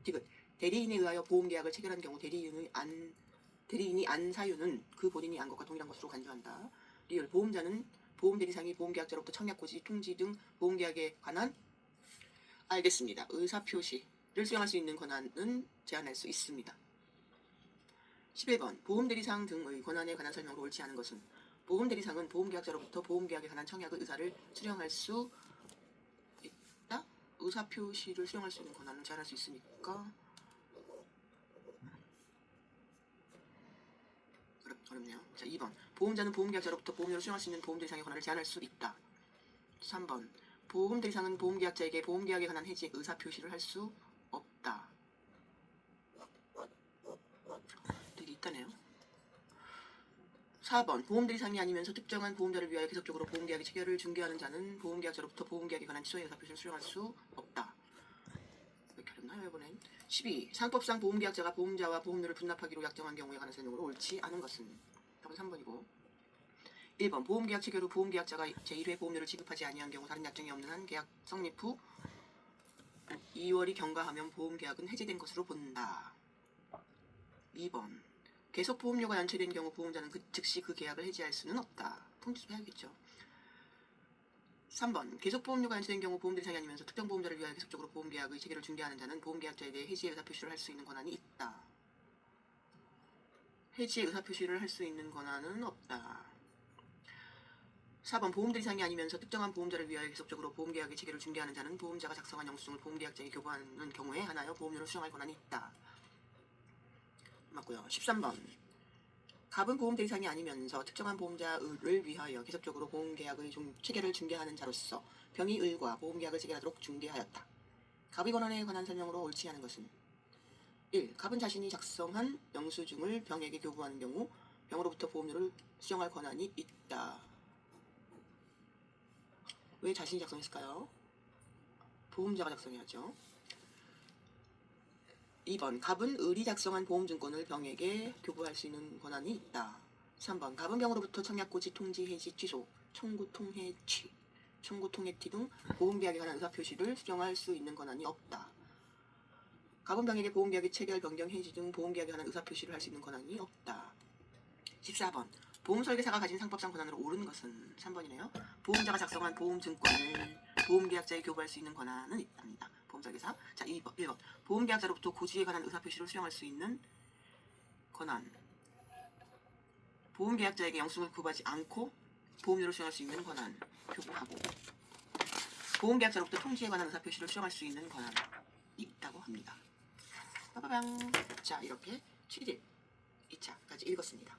Speaker 1: 디귿 대리인에 의하여 보험계약을 체결한 경우 대리인이 안 사유는 그 본인이 안 것과 동일한 것으로 간주한다. 리얼 보험자는 보험대리상이 보험계약자로부터 청약고지, 통지 등 보험계약에 관한 알겠습니다. 의사표시를 수령할 수 있는 권한은 제한할 수 있습니다. 11번 보험대리상 등의 권한에 관한 설명으로 옳지 않은 것은 보험대리상은 보험계약자로부터 보험계약에 관한 청약의 의사를 수령할 수 있다? 의사표시를 수령할 수 있는 권한을 제한할 수 있으니까 어렵네요. 자, 2번 보험자는 보험계약자로부터 보험료를 수령할 수 있는 보험대리상의 권한을 제한할 수 있다. 3번 보험대리상은 보험계약자에게 보험계약에 관한 해지의 의사표시를 할 수 없다. 되게 있다네요. 4번 보험대리상이 아니면서 특정한 보험자를 위하여 계속적으로 보험계약의 체결을 중개하는 자는 보험계약자로부터 보험계약에 관한 취소의 의사표시를 수령할 수 없다. 이렇게 어렵나요 이번엔? 12. 상법상 보험계약자가 보험자와 보험료를 분납하기로 약정한 경우에 관한 설명으로 옳지 않은 것은? 답은 3번이고 1번 보험계약 체결 후 보험계약자가 제1회 보험료를 지급하지 아니한 경우 다른 약정이 없는 한 계약 성립 후 2월이 경과하면 보험계약은 해지된 것으로 본다. 2번 계속 보험료가 연체된 경우 보험자는 즉시 그 계약을 해지할 수는 없다. 통지도 해야겠죠. 3번 계속 보험료가 연체된 경우 보험대리상이 아니면서 특정 보험자를 위하여 계속적으로 보험계약의 체결을 중개하는 자는 보험계약자에 대해 해지의 의사표시를 할 수 있는 권한이 있다. 해지의 의사표시를 할 수 있는 권한은 없다. 4번 보험대리상이 아니면서 특정한 보험자를 위하여 계속적으로 보험계약의 체결을 중개하는 자는 보험자가 작성한 영수증을 보험계약자에게 교부하는 경우에 하나여 보험료를 수령할 권한이 있다. 맞고요. 13번 갑은 보험대리상이 아니면서 특정한 보험자를 위하여 계속적으로 보험계약의 체결을 중개하는 자로서 병이 을과 보험계약을 체결하도록 중개하였다. 갑의 권한에 관한 설명으로 옳지 않은 것은 1. 갑은 자신이 작성한 영수증을 병에게 교부하는 경우 병으로부터 보험료를 수령할 권한이 있다. 왜 자신이 작성했을까요? 보험자가 작성해야죠. 2번 갑은 을이 작성한 보험증권을 병에게 교부할 수 있는 권한이 있다. 3번 갑은 병으로부터 청약고지, 통지, 해지, 취소, 청구, 통해티 등 보험계약에 관한 의사표시를 수령할 수 있는 권한이 없다. 갑은 병에게 보험계약의 체결, 변경, 해지 등 보험계약에 관한 의사표시를 할 수 있는 권한이 없다. 14번 보험설계사가 가진 상법상 권한으로 옳은 것은 3번이네요. 보험자가 작성한 보험증권을 보험계약자에 교부할 수 있는 권한은 있답니다. 보험설계사. 자, 1번 보험계약자로부터 고지에 관한 의사표시를 수령할 수 있는 권한. 보험계약자에게 영수증을 교부하지 않고 보험료를 수령할 수 있는 권한. 교부하고. 보험계약자로부터 통지에 관한 의사표시를 수령할 수 있는 권한이 있다고 합니다. 빠바방. 자, 이렇게 7일 2차까지 읽었습니다.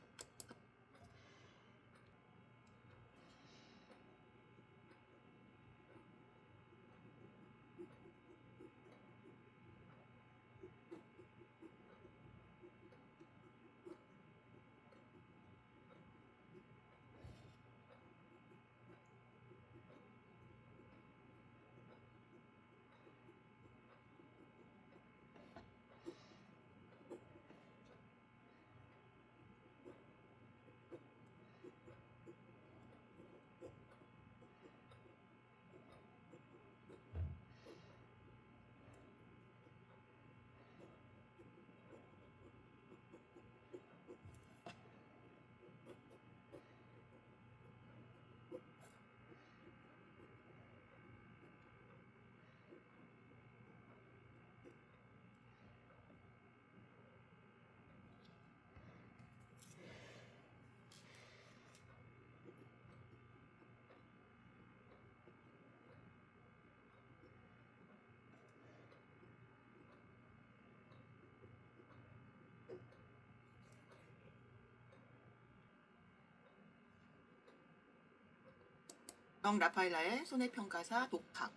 Speaker 1: 형 라파엘라의 손해평가사 독학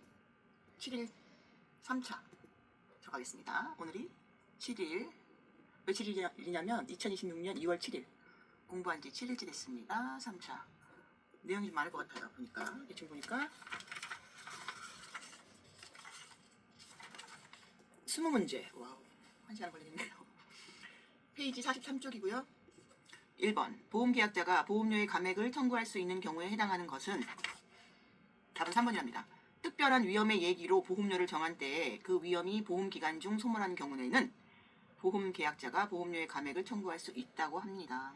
Speaker 1: 7일 3차 들어가겠습니다. 오늘이 7일 며칠이냐면 2026년 2월 7일 공부한 지 7일째 됐습니다. 3차 내용이 좀 많을 것 같아요. 보니까 대충 보니까 20문제. 와우, 1시간 걸리겠네요. 페이지 43쪽이고요. 1번 보험계약자가 보험료의 감액을 청구할 수 있는 경우에 해당하는 것은 답은 3번이랍니다. 특별한 위험의 얘기로 보험료를 정한 때에 그 위험이 보험기간 중 소멸한 경우에는 보험계약자가 보험료의 감액을 청구할 수 있다고 합니다.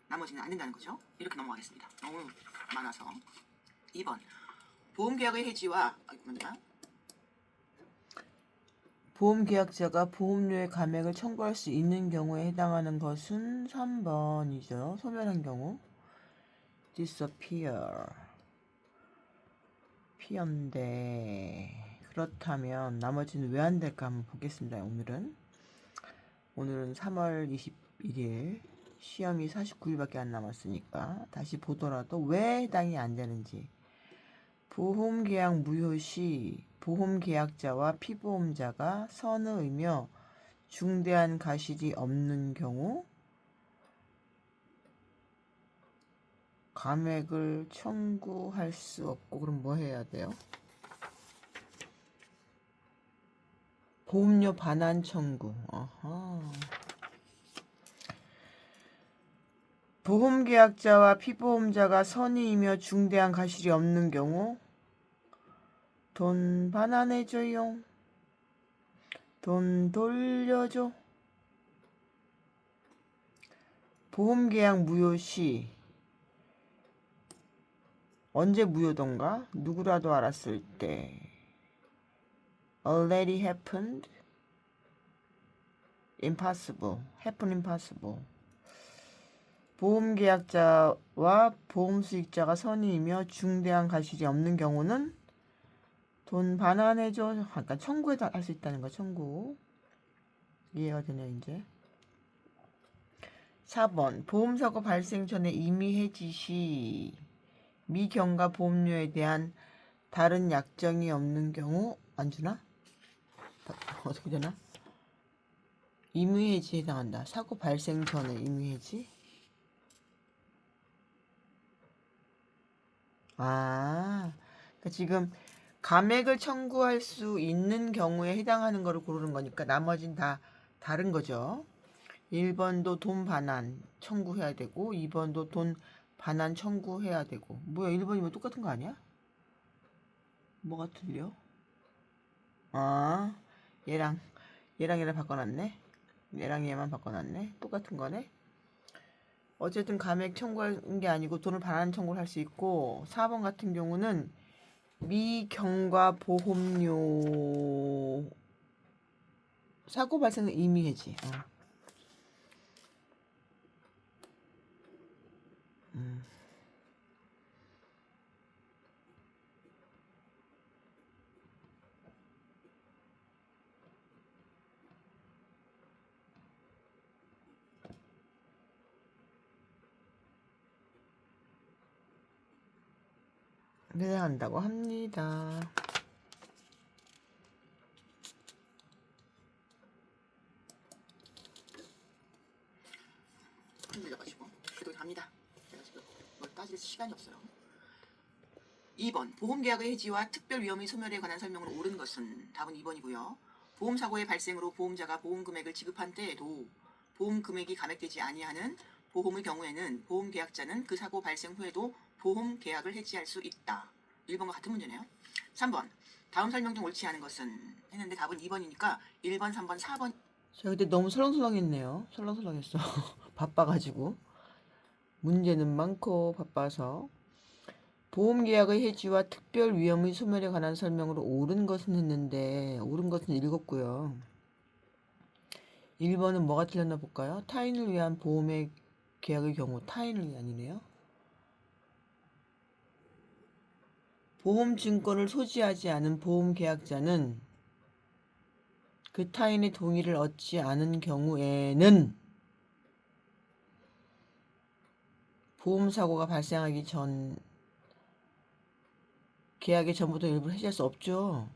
Speaker 1: 나머지는 안 된다는 거죠. 이렇게 넘어가겠습니다. 너무 많아서. 2번 보험계약의 해지와
Speaker 2: 보험계약자가 보험료의 감액을 청구할 수 있는 경우에 해당하는 것은 3번이죠. 소멸한 경우. disappear. 피어인데 그렇다면 나머지는 왜 안 될까 한번 보겠습니다. 오늘은 3월 21일 시험이 49일밖에 안 남았으니까 다시 보더라도 왜 해당이 안 되는지. 보험계약 무효 시 보험계약자와 피보험자가 선의이며 중대한 과실이 없는 경우 감액을 청구할 수 없고, 그럼 뭐 해야 돼요? 보험료 반환 청구. 어허. 보험계약자와 피보험자가 선의이며 중대한 과실이 없는 경우 돈 반환해줘요. 돈 돌려줘. 보험계약 무효 시 언제 무효던가? 누구라도 알았을 때 already happened, impossible, happen impossible. 보험계약자와 보험수익자가 선의이며 중대한 과실이 없는 경우는 돈 반환해줘. 그러니까 청구해도 할 수 있다는 거. 청구. 이해가 되네요. 이제 4번 보험사고 발생 전에 이미 해지 시 미경과 보험료에 대한 다른 약정이 없는 경우 안 주나? 어떻게 되나? 임의해지에 해당한다. 사고 발생 전에 임의해지? 그러니까 지금 감액을 청구할 수 있는 경우에 해당하는 거를 고르는 거니까 나머진 다 다른 거죠. 1번도 돈 반환 청구해야 되고 2번도 돈 반환 청구해야 되고. 뭐야, 1번이면 똑같은 거 아니야? 뭐가 틀려? 얘랑 얘랑 바꿔놨네. 얘랑 얘만 바꿔놨네. 똑같은 거네. 어쨌든 감액 청구한 게 아니고 돈을 반환 청구를 할 수 있고, 4번 같은 경우는 미경과 보험료 사고 발생은 이미 해지. 해당한다고 합니다.
Speaker 1: 흔들려가지고 그래도 갑니다. 제가 지금 뭘 따질 시간이 없어요. 2번 보험계약의 해지와 특별 위험의 소멸에 관한 설명으로 옳은 것은 답은 2번이고요. 보험사고의 발생으로 보험자가 보험금액을 지급한 때에도 보험금액이 감액되지 아니하는 보험의 경우에는 보험계약자는 그 사고 발생 후에도 보험계약을 해지할 수 있다. 1번과 같은 문제네요. 3번 다음 설명 중 옳지 않은 것은 했는데 답은 2번이니까 1번, 3번, 4번.
Speaker 2: 제가 그때 너무 설렁설렁했네요. 설렁설렁했어. 바빠가지고. 문제는 많고 바빠서. 보험계약의 해지와 특별 위험의 소멸에 관한 설명으로 옳은 것은 했는데 옳은 것은 읽었고요. 1번은 뭐가 틀렸나 볼까요? 타인을 위한 보험의 계약의 경우 타인을 위한이네요. 보험증권을 소지하지 않은 보험계약자는 그 타인의 동의를 얻지 않은 경우에는 보험사고가 발생하기 전 계약의 전부도 일부를 해지할 수 없죠.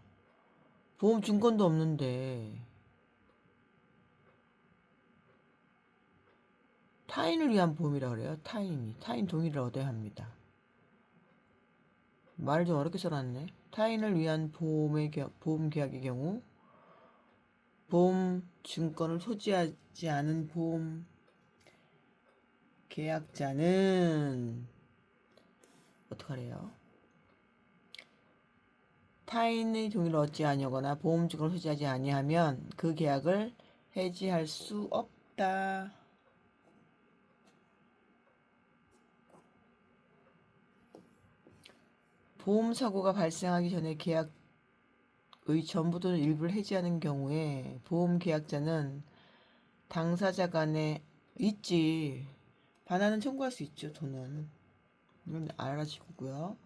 Speaker 2: 보험 증권도 없는데. 타인을 위한 보험이라 그래요. 타인 동의를 얻어야 합니다. 말을 좀 어렵게 써놨네. 타인을 위한 보험 계약의 경우 보험 증권을 소지하지 않은 보험 계약자는 어떡하래요? 타인의 동의를 얻지 아니하거나 보험 증권을 소지하지 아니하면 그 계약을 해지할 수 없다. 보험 사고가 발생하기 전에 계약의 전부 또는 일부를 해지하는 경우에 보험 계약자는 당사자 간에 있지. 반환은 청구할 수 있죠. 돈은. 이건 알아주고요.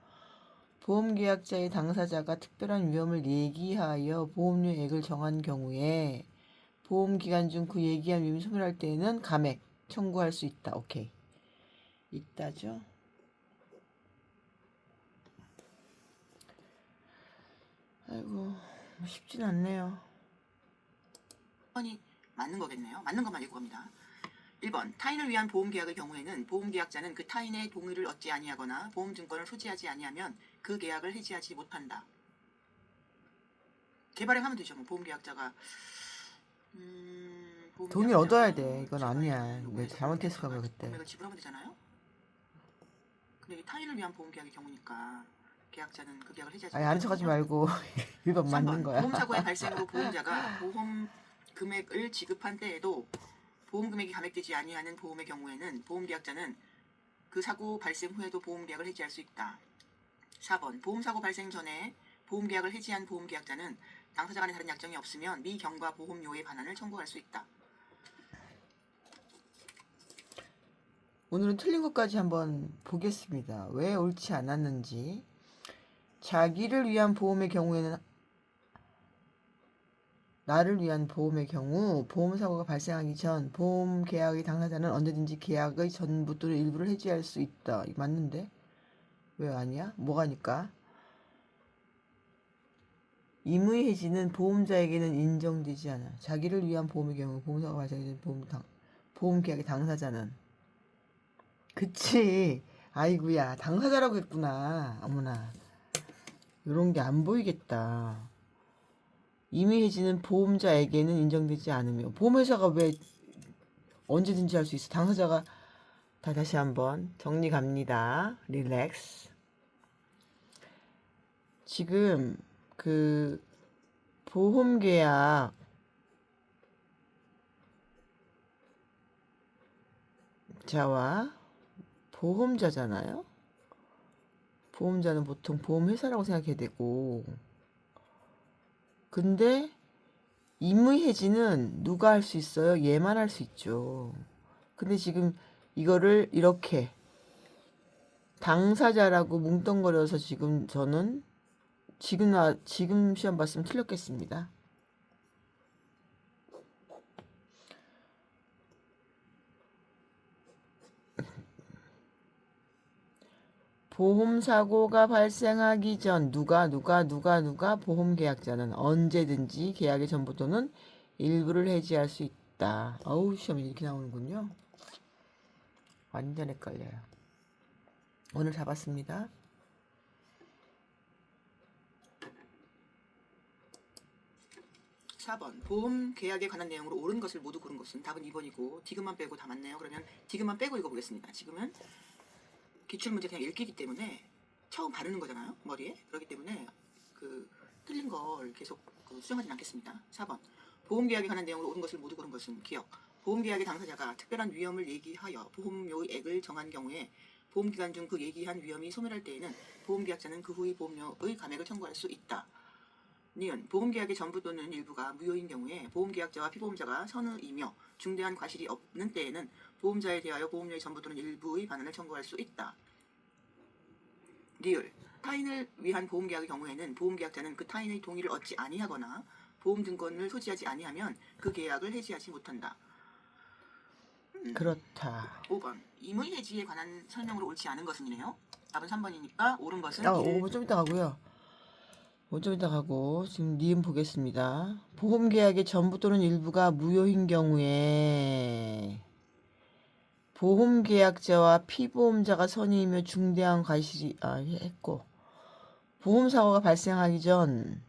Speaker 2: 보험 계약자의 당사자가 특별한 위험을 예기하여 보험료액을 정한 경우에 보험 기간 중 그 예기한 위험이 소멸할 때에는 감액 청구할 수 있다. 오케이. 있다죠. 아이고 쉽진 않네요.
Speaker 1: 1번이 맞는 거겠네요. 맞는 것만 읽고 갑니다. 1번 타인을 위한 보험계약의 경우에는 보험계약자는 그 타인의 동의를 얻지 아니하거나 보험증권을 소지하지 아니하면 그 계약을 해지하지 못한다. 개발행하면 되죠. 뭐 보험계약자가
Speaker 2: 동의를 얻어야 돼. 이건 아니야. 내가 잘못했을까 봐 그때.
Speaker 1: 금액을 지불하면 되잖아요. 근데 이 타인을 위한 보험계약의 경우니까 계약자는 그 계약을 해지하지
Speaker 2: 아니 아는 척하지 말고 1번 맞는 거야.
Speaker 1: 보험사고의 발생으로 보험자가 보험 금액을 지급한 때에도 보험 금액이 감액되지 아니하는 보험의 경우에는 보험계약자는 그 사고 발생 후에도 보험계약을 해지할 수 있다. 4번 보험사고 발생 전에 보험계약을 해지한 보험계약자는 당사자 간에 다른 약정이 없으면 미경과 보험료의 반환을 청구할 수 있다.
Speaker 2: 오늘은 틀린 것까지 한번 보겠습니다. 왜 옳지 않았는지. 자기를 위한 보험의 경우에는 나를 위한 보험의 경우 보험사고가 발생하기 전 보험 계약의 당사자는 언제든지 계약의 전부 또는 일부를 해지할 수 있다. 이거 맞는데? 왜 아니야? 뭐가니까? 임의 해지는 보험자에게는 인정되지 않아. 자기를 위한 보험의 경우 보험사고가 발생하기 전 보험 계약의 당사자는 그치. 아이구야 당사자라고 했구나. 어머나 이런 게 안 보이겠다. 임의 해지는 보험자에게는 인정되지 않으며 보험회사가 왜 언제든지 할 수 있어. 당사자가 다시 한번 정리 갑니다. 릴렉스. 지금 그 보험계약자와 보험자잖아요. 보험자는 보통 보험회사라고 생각해야 되고 근데 임의 해지는 누가 할 수 있어요? 얘만 할 수 있죠. 근데 지금 이거를 이렇게 당사자라고 뭉뚱거려서 지금 저는 지금 시험 봤으면 틀렸겠습니다. 보험사고가 발생하기 전 누가 보험계약자는 언제든지 계약의 전부 또는 일부를 해지할 수 있다. 어우 시험이 이렇게 나오는군요. 완전 헷갈려요. 오늘 잡았습니다.
Speaker 1: (4번) 보험 계약에 관한 내용으로 옳은 것을 모두 고른 것은 답은 2번이고 디귿만 빼고 다 맞네요. 그러면 디귿만 빼고 읽어보겠습니다. 지금은 기출문제 그냥 읽기기 때문에 처음 바르는 거잖아요. 머리에. 그렇기 때문에 그 틀린 걸 계속 수정하진 않겠습니다. 4번 보험계약에 관한 내용으로 옳은 것을 모두 고른 것은 기억. 보험계약의 당사자가 특별한 위험을 예기하여 보험료액을 정한 경우에 보험기간 중 그 예기한 위험이 소멸할 때에는 보험계약자는 그 후의 보험료의 감액을 청구할 수 있다. 니은 보험계약의 전부 또는 일부가 무효인 경우에 보험계약자와 피보험자가 선의이며 중대한 과실이 없는 때에는 보험자에 대하여 보험료의 전부 또는 일부의 반환을 청구할 수 있다. 리을 타인을 위한 보험계약의 경우에는 보험계약자는 그 타인의 동의를 얻지 아니하거나 보험증권을 소지하지 아니하면 그 계약을 해지하지 못한다.
Speaker 2: 그렇다.
Speaker 1: 5번 임의 해지에 관한 설명으로 옳지 않은 것은이네요. 답은 3번이니까 옳은 것은
Speaker 2: 5번 좀 이따 가고요. 좀 이따 가고 지금 니은 보겠습니다. 보험계약의 전부 또는 일부가 무효인 경우에 보험계약자와 피보험자가 선의이며 중대한 과실이 했고 보험사고가 발생하기 전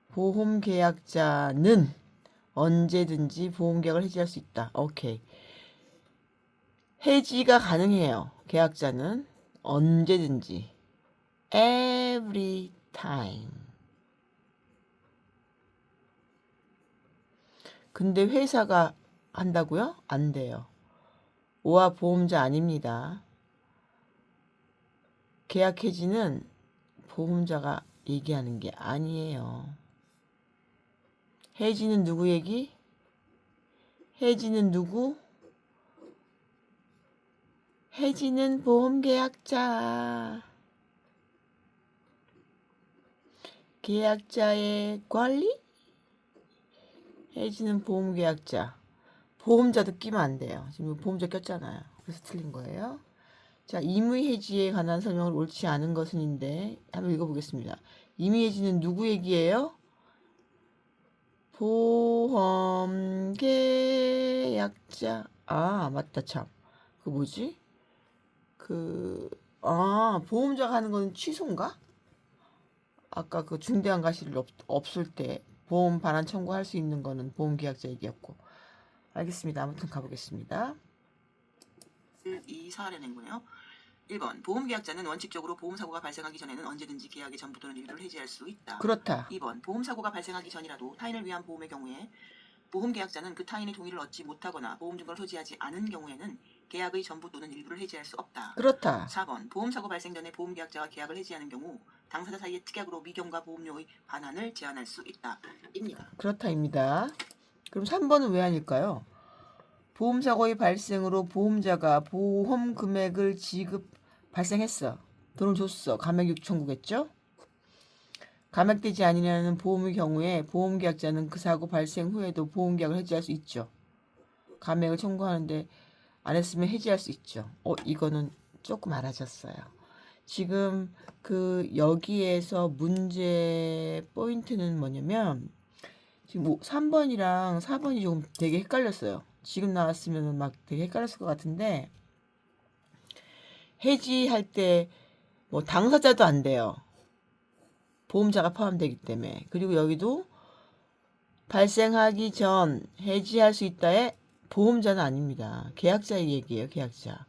Speaker 2: 보험계약자는 언제든지 보험계약을 해지할 수 있다. 오케이. 해지가 가능해요. 계약자는 언제든지 every time. 근데 회사가 한다고요? 안 돼요. 오화 보험자 아닙니다. 계약 해지는 보험자가 얘기하는 게 아니에요. 해지는 누구 얘기? 해지는 누구? 해지는 보험계약자. 계약자의 권리? 해지는 보험계약자. 보험자도 끼면 안 돼요. 지금 보험자 꼈잖아요. 그래서 틀린 거예요. 자, 임의해지에 관한 설명을 옳지 않은 것은인데 한번 읽어보겠습니다. 임의해지는 누구 얘기예요? 보험계약자. 맞다 참. 그 뭐지? 보험자가 하는 건 취소인가? 아까 그 중대한 과실이 없을 때 보험 반환 청구할 수 있는 거는 보험계약자 얘기였고. 알겠습니다. 아무튼 가보겠습니다.
Speaker 1: 이 사례 낸 거예요. 1번 보험계약자는 원칙적으로 보험사고가 발생하기 전에는 언제든지 계약의 전부 또는 일부를 해지할 수 있다.
Speaker 2: 그렇다.
Speaker 1: 2번 보험사고가 발생하기 전이라도 타인을 위한 보험의 경우에 보험계약자는 그 타인의 동의를 얻지 못하거나 보험증거를 소지하지 않은 경우에는 계약의 전부 또는 일부를 해지할 수 없다.
Speaker 2: 그렇다.
Speaker 1: 4번 보험사고 발생 전에 보험계약자와 계약을 해지하는 경우 당사자 사이의 특약으로 미경과 보험료의 반환을 제한할 수 있다. 입니다.
Speaker 2: 그렇다입니다. 그럼 3번은 왜 아닐까요? 보험사고의 발생으로 보험자가 보험 금액을 발생했어. 돈을 줬어. 감액 요청구겠죠? 감액되지 아니냐는 보험의 경우에 보험계약자는 그 사고 발생 후에도 보험계약을 해지할 수 있죠. 감액을 청구하는데 안 했으면 해지할 수 있죠. 이거는 조금 알아졌어요. 지금 여기에서 문제 포인트는 뭐냐면 지금 3번이랑 4번이 조금 되게 헷갈렸어요. 지금 나왔으면 막 되게 헷갈렸을 것 같은데 해지할 때 뭐 당사자도 안 돼요. 보험자가 포함되기 때문에. 그리고 여기도 발생하기 전 해지할 수 있다에 보험자는 아닙니다. 계약자의 얘기예요. 계약자.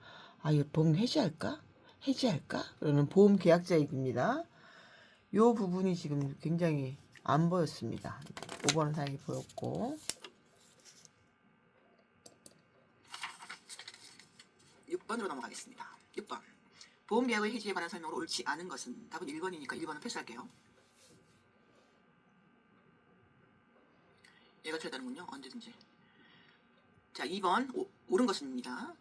Speaker 2: 이거 보험 해지할까? 해지할까? 그러는 보험 계약자 얘기입니다. 요 부분이 지금 굉장히 안 보였습니다. 5번은 다행히 보였고
Speaker 1: 6번으로 넘어가겠습니다. 6번 보험계약의 해지에 관한 설명으로 옳지 않은 것은 답은 1번이니까 1번은 패스할게요. 얘가 틀렸다는군요. 언제든지. 자, 2번 옳은 것입니다.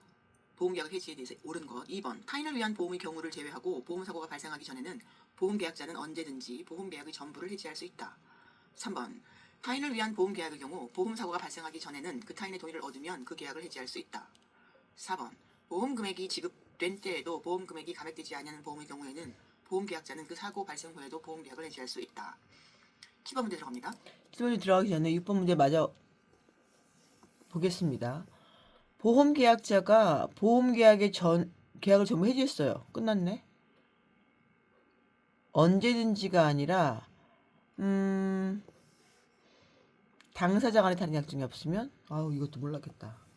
Speaker 1: 보험계약 해지에 대해서 옳은 것. 2번 타인을 위한 보험의 경우를 제외하고 보험사고가 발생하기 전에는 보험계약자는 언제든지 보험계약의 전부를 해지할 수 있다. 3번 타인을 위한 보험계약의 경우 보험사고가 발생하기 전에는 그 타인의 동의를 얻으면 그 계약을 해지할 수 있다. 4번 보험금액이 지급된 때에도 보험금액이 감액되지 않는 보험의 경우에는 보험계약자는 그 사고 발생 후에도 보험계약을 해지할 수 있다. 7번 문제 들어갑니다.
Speaker 2: 7번이 들어가기 전에 6번 문제 마저 보겠습니다. 보험계약자가 보험계약의 계약을 전부 해지했어요. 끝났네. 언제든지가 아니라 당사자 간에 다른 약정이 없으면 이것도 몰랐겠다.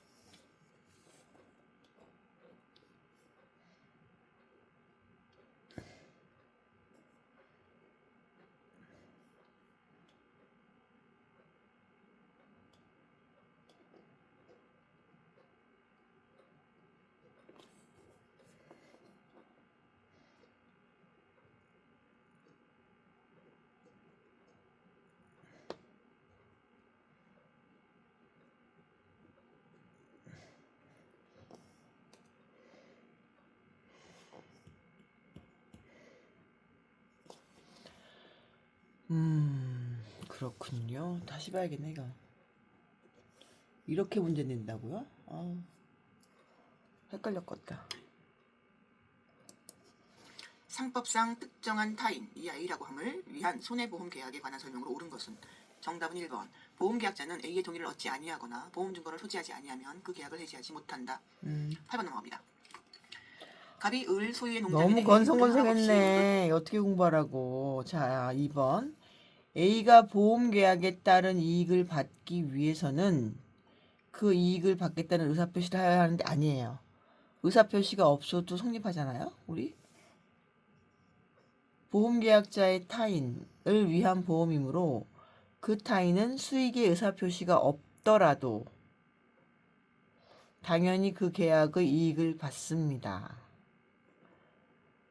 Speaker 2: 그렇군요. 다시 봐야겠네 이거. 이렇게 문제 낸다고요? 헷갈렸겠다.
Speaker 1: 상법상 특정한 타인, 이 A라고 함을 위한 손해보험 계약에 관한 설명으로 옳은 것은 정답은 1번. 보험계약자는 A의 동의를 얻지 아니하거나 보험 증거를 소지하지 아니하면 그 계약을 해지하지 못한다. 8번 넘어갑니다. 갑이 을 소유의 농장에
Speaker 2: 너무
Speaker 1: 대해 을은 허락 없이
Speaker 2: 건성건성했네. 어떻게 공부하라고. 자, 2번. A가 보험 계약에 따른 이익을 받기 위해서는 그 이익을 받겠다는 의사표시를 해야 하는데 아니에요. 의사표시가 없어도 성립하잖아요, 우리? 보험계약자의 타인을 위한 보험이므로 그 타인은 수익의 의사표시가 없더라도 당연히 그 계약의 이익을 받습니다.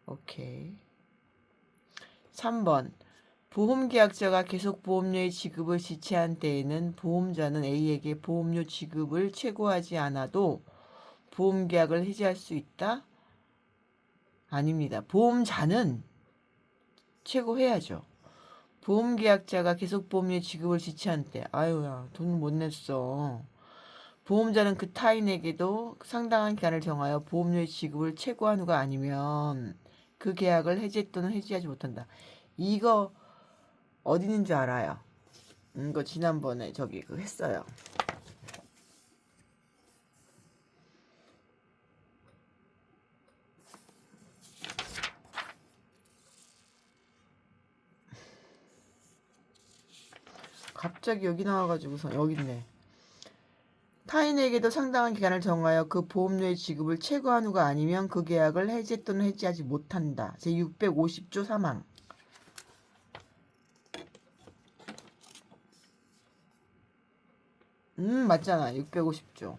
Speaker 2: 오케이. 3번. 보험계약자가 계속 보험료의 지급을 지체한 때에는 보험자는 A에게 보험료 지급을 최고하지 않아도 보험계약을 해지할 수 있다? 아닙니다. 보험자는 최고해야죠. 보험계약자가 계속 보험료 지급을 지체한 때, 아유야, 돈 못 냈어. 보험자는 그 타인에게도 상당한 기간을 정하여 보험료의 지급을 최고한 후가 아니면 그 계약을 해지 또는 해지하지 못한다. 이거 어디 있는 줄 알아요? 이거 지난번에 저기 그 했어요. 갑자기 여기 나와가지고서 여기 있네. 타인에게도 상당한 기간을 정하여 그 보험료의 지급을 최고한 후가 아니면 그 계약을 해지 또는 해지하지 못한다. 제650조 3항. 맞잖아. 650조.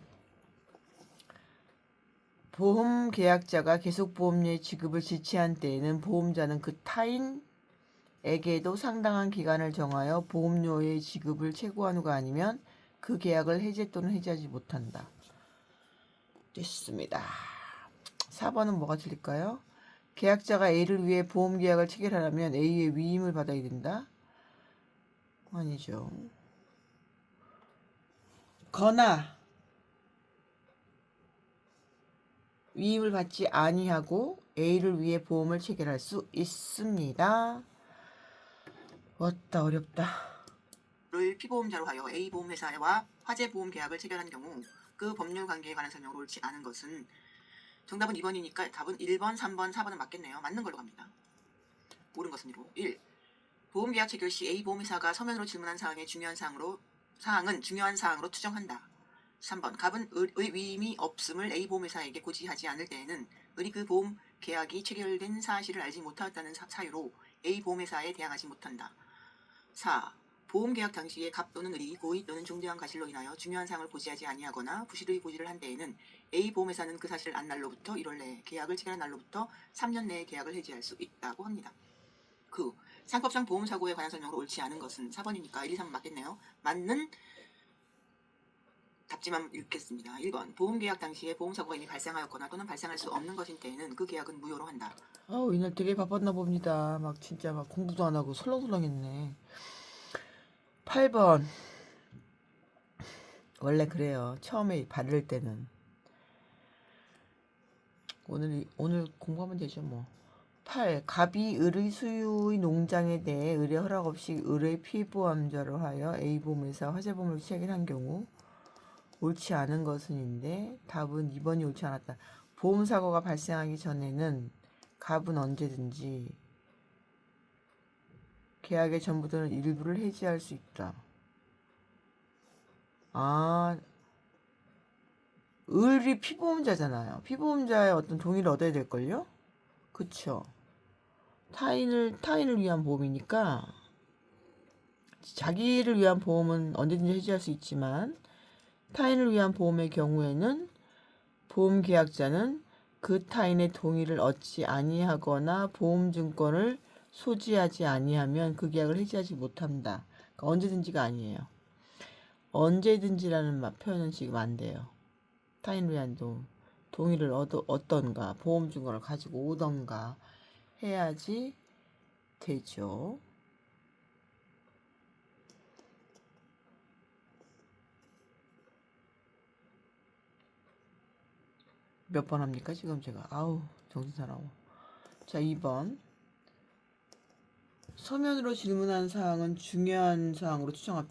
Speaker 2: 보험 계약자가 계속 보험료의 지급을 지체한 때에는 보험자는 그 타인에게도 상당한 기간을 정하여 보험료의 지급을 최고한 후가 아니면 그 계약을 해지 또는 해지하지 못한다. 됐습니다. 4번은 뭐가 틀릴까요? 계약자가 A를 위해 보험 계약을 체결하려면 A의 위임을 받아야 된다? 아니죠. 거나 위임을 받지 아니하고 A를 위해 보험을 체결할 수 있습니다. 왔다 어렵다.
Speaker 1: 를 피보험자로 하여 A 보험회사와 화재보험 계약을 체결한 경우 그 법률 관계에 관한 설명으로 옳지 않은 것은 정답은 2번이니까 답은 1번, 3번, 4번은 맞겠네요. 맞는 걸로 갑니다. 옳은 것은 1. 보험계약 체결 시 A 보험회사가 서면으로 질문한 사항은 중요한 사항으로 추정한다. 3번. 갑은 을의 위임이 없음을 A 보험회사에게 고지하지 않을 때에는 을이 그 보험 계약이 체결된 사실을 알지 못하였다는 사유로 A 보험회사에 대항하지 못한다. 4. 보험계약 당시에 갑 또는 을이 고의 또는 중대한 과실로 인하여 중요한 사항을 고지하지 아니하거나 부실의 고지를 한 때에는 A 보험회사는 그 사실을 안 날로부터 1월 내에 계약을 체결한 날로부터 3년 내에 계약을 해지할 수 있다고 합니다. 그 상법상 보험사고에 관한 설명으로 옳지 않은 것은 4번이니까 1, 2, 3은 맞겠네요. 맞는 답지만 읽겠습니다. 1번. 보험계약 당시에 보험사고가 이미 발생하였거나 또는 발생할 수 없는 것인 때에는 그 계약은 무효로 한다.
Speaker 2: 아우 이날 되게 바빴나 봅니다. 막 진짜 막 공부도 안 하고 설렁설렁했네. 8번. 원래 그래요. 처음에 바를 때는 오늘 공부하면 되죠 뭐. 8. 갑이 을의 수유의 농장에 대해 을의 허락 없이 을의 피보험자로 하여 A보험회사 화재보험을 체결한 경우 옳지 않은 것은인데 답은 2번이 옳지 않았다. 보험사고가 발생하기 전에는 갑은 언제든지 계약의 전부 또는 일부를 해지할 수 있다. 아, 을이 피보험자잖아요. 피보험자의 어떤 동의를 얻어야 될걸요? 그쵸? 타인을 위한 보험이니까 자기를 위한 보험은 언제든지 해지할 수 있지만 타인을 위한 보험의 경우에는 보험 계약자는 그 타인의 동의를 얻지 아니하거나 보험 증권을 소지하지 아니하면 그 계약을 해지하지 못한다. 그러니까 언제든지가 아니에요. 언제든지라는 표현은 지금 안 돼요. 타인을 위한 동의를 얻던가 보험 증권을 가지고 오던가 해야지 되죠. 몇 번 합니까 지금 제가? 아우 정신 사나워. 자, 2번. 서면으로 질문한 사항은 중요한 사항으로 추정합.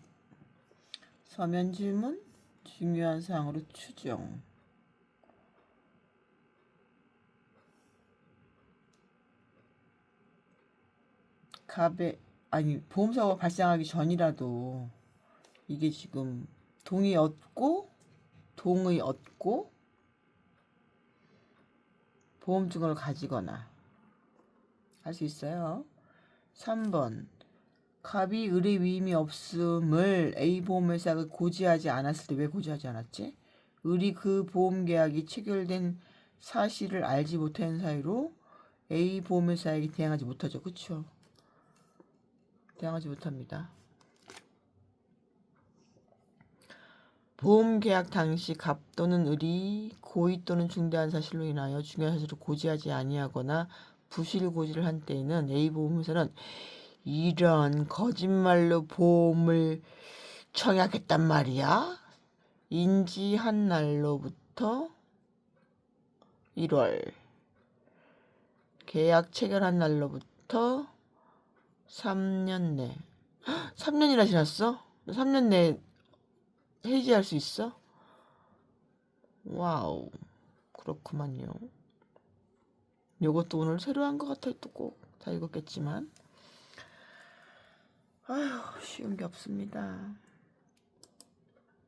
Speaker 2: 서면 질문, 중요한 사항으로 추정. 보험사고가 발생하기 전이라도 이게 지금 동의 얻고 동의 얻고 보험증을 가지거나 할 수 있어요. 3번. 갑이 의뢰 위임이 없음을 A 보험회사가 고지하지 않았을 때 왜 고지하지 않았지? 을이 그 보험계약이 체결된 사실을 알지 못하는 사이로 A 보험회사에게 대항하지 못하죠. 그쵸? 대항하지 못합니다. 보험계약 당시 갑 또는 을이 고의 또는 중대한 사실로 인하여 중요한 사실을 고지하지 아니하거나 부실 고지를 한 때에는 A 보험회사는 이런 거짓말로 보험을 청약했단 말이야. 인지한 날로부터 1월, 계약 체결한 날로부터 3년 내. 3년이나 지났어? 3년 내에 해지할 수 있어? 와우, 그렇구만요. 요것도 오늘 새로 한 것 같아요. 또 꼭 다 읽었겠지만. 아휴, 쉬운 게 없습니다.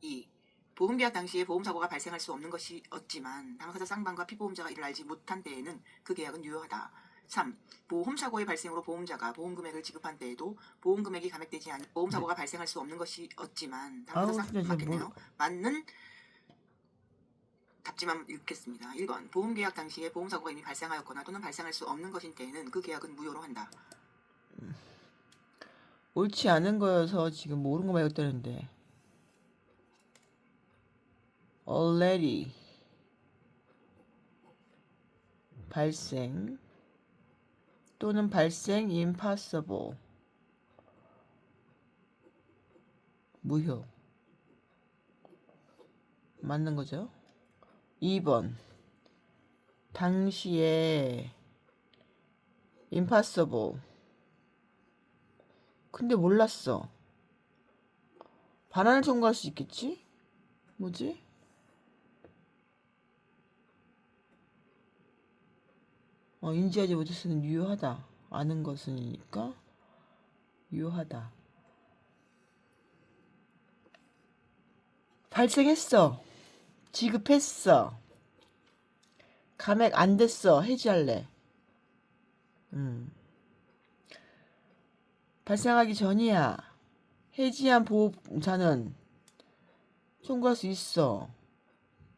Speaker 1: 2. 보험계약 당시에 보험사고가 발생할 수 없는 것이 없지만 당사자 쌍방과 피보험자가 이를 알지 못한 때에는 그 계약은 유효하다. 3. 보험사고의 발생으로 보험자가 보험금액을 지급한 때에도 보험금액이 감액되지 않은 보험사고가 발생할 수 없는 것이 없지만 당사자 맞겠네요. 맞는 답지만 읽겠습니다. 1번. 보험계약 당시에 보험사고가 이미 발생하였거나 또는 발생할 수 없는 것인 때에는 그 계약은 무효로 한다.
Speaker 2: 옳지 않은 거여서 지금 모르는 거 말고 뜨는데. already 발생 또는 발생 impossible 무효 맞는 거죠. 2번 당시에 impossible 근데 몰랐어. 반환을 청구할 수 있겠지? 뭐지? 인지하지 못했으면 유효하다. 아는 것이니까 유효하다. 발생했어. 지급했어. 감액 안 됐어. 해지할래. 발생하기 전이야. 해지한 보험자는 청구할 수 있어.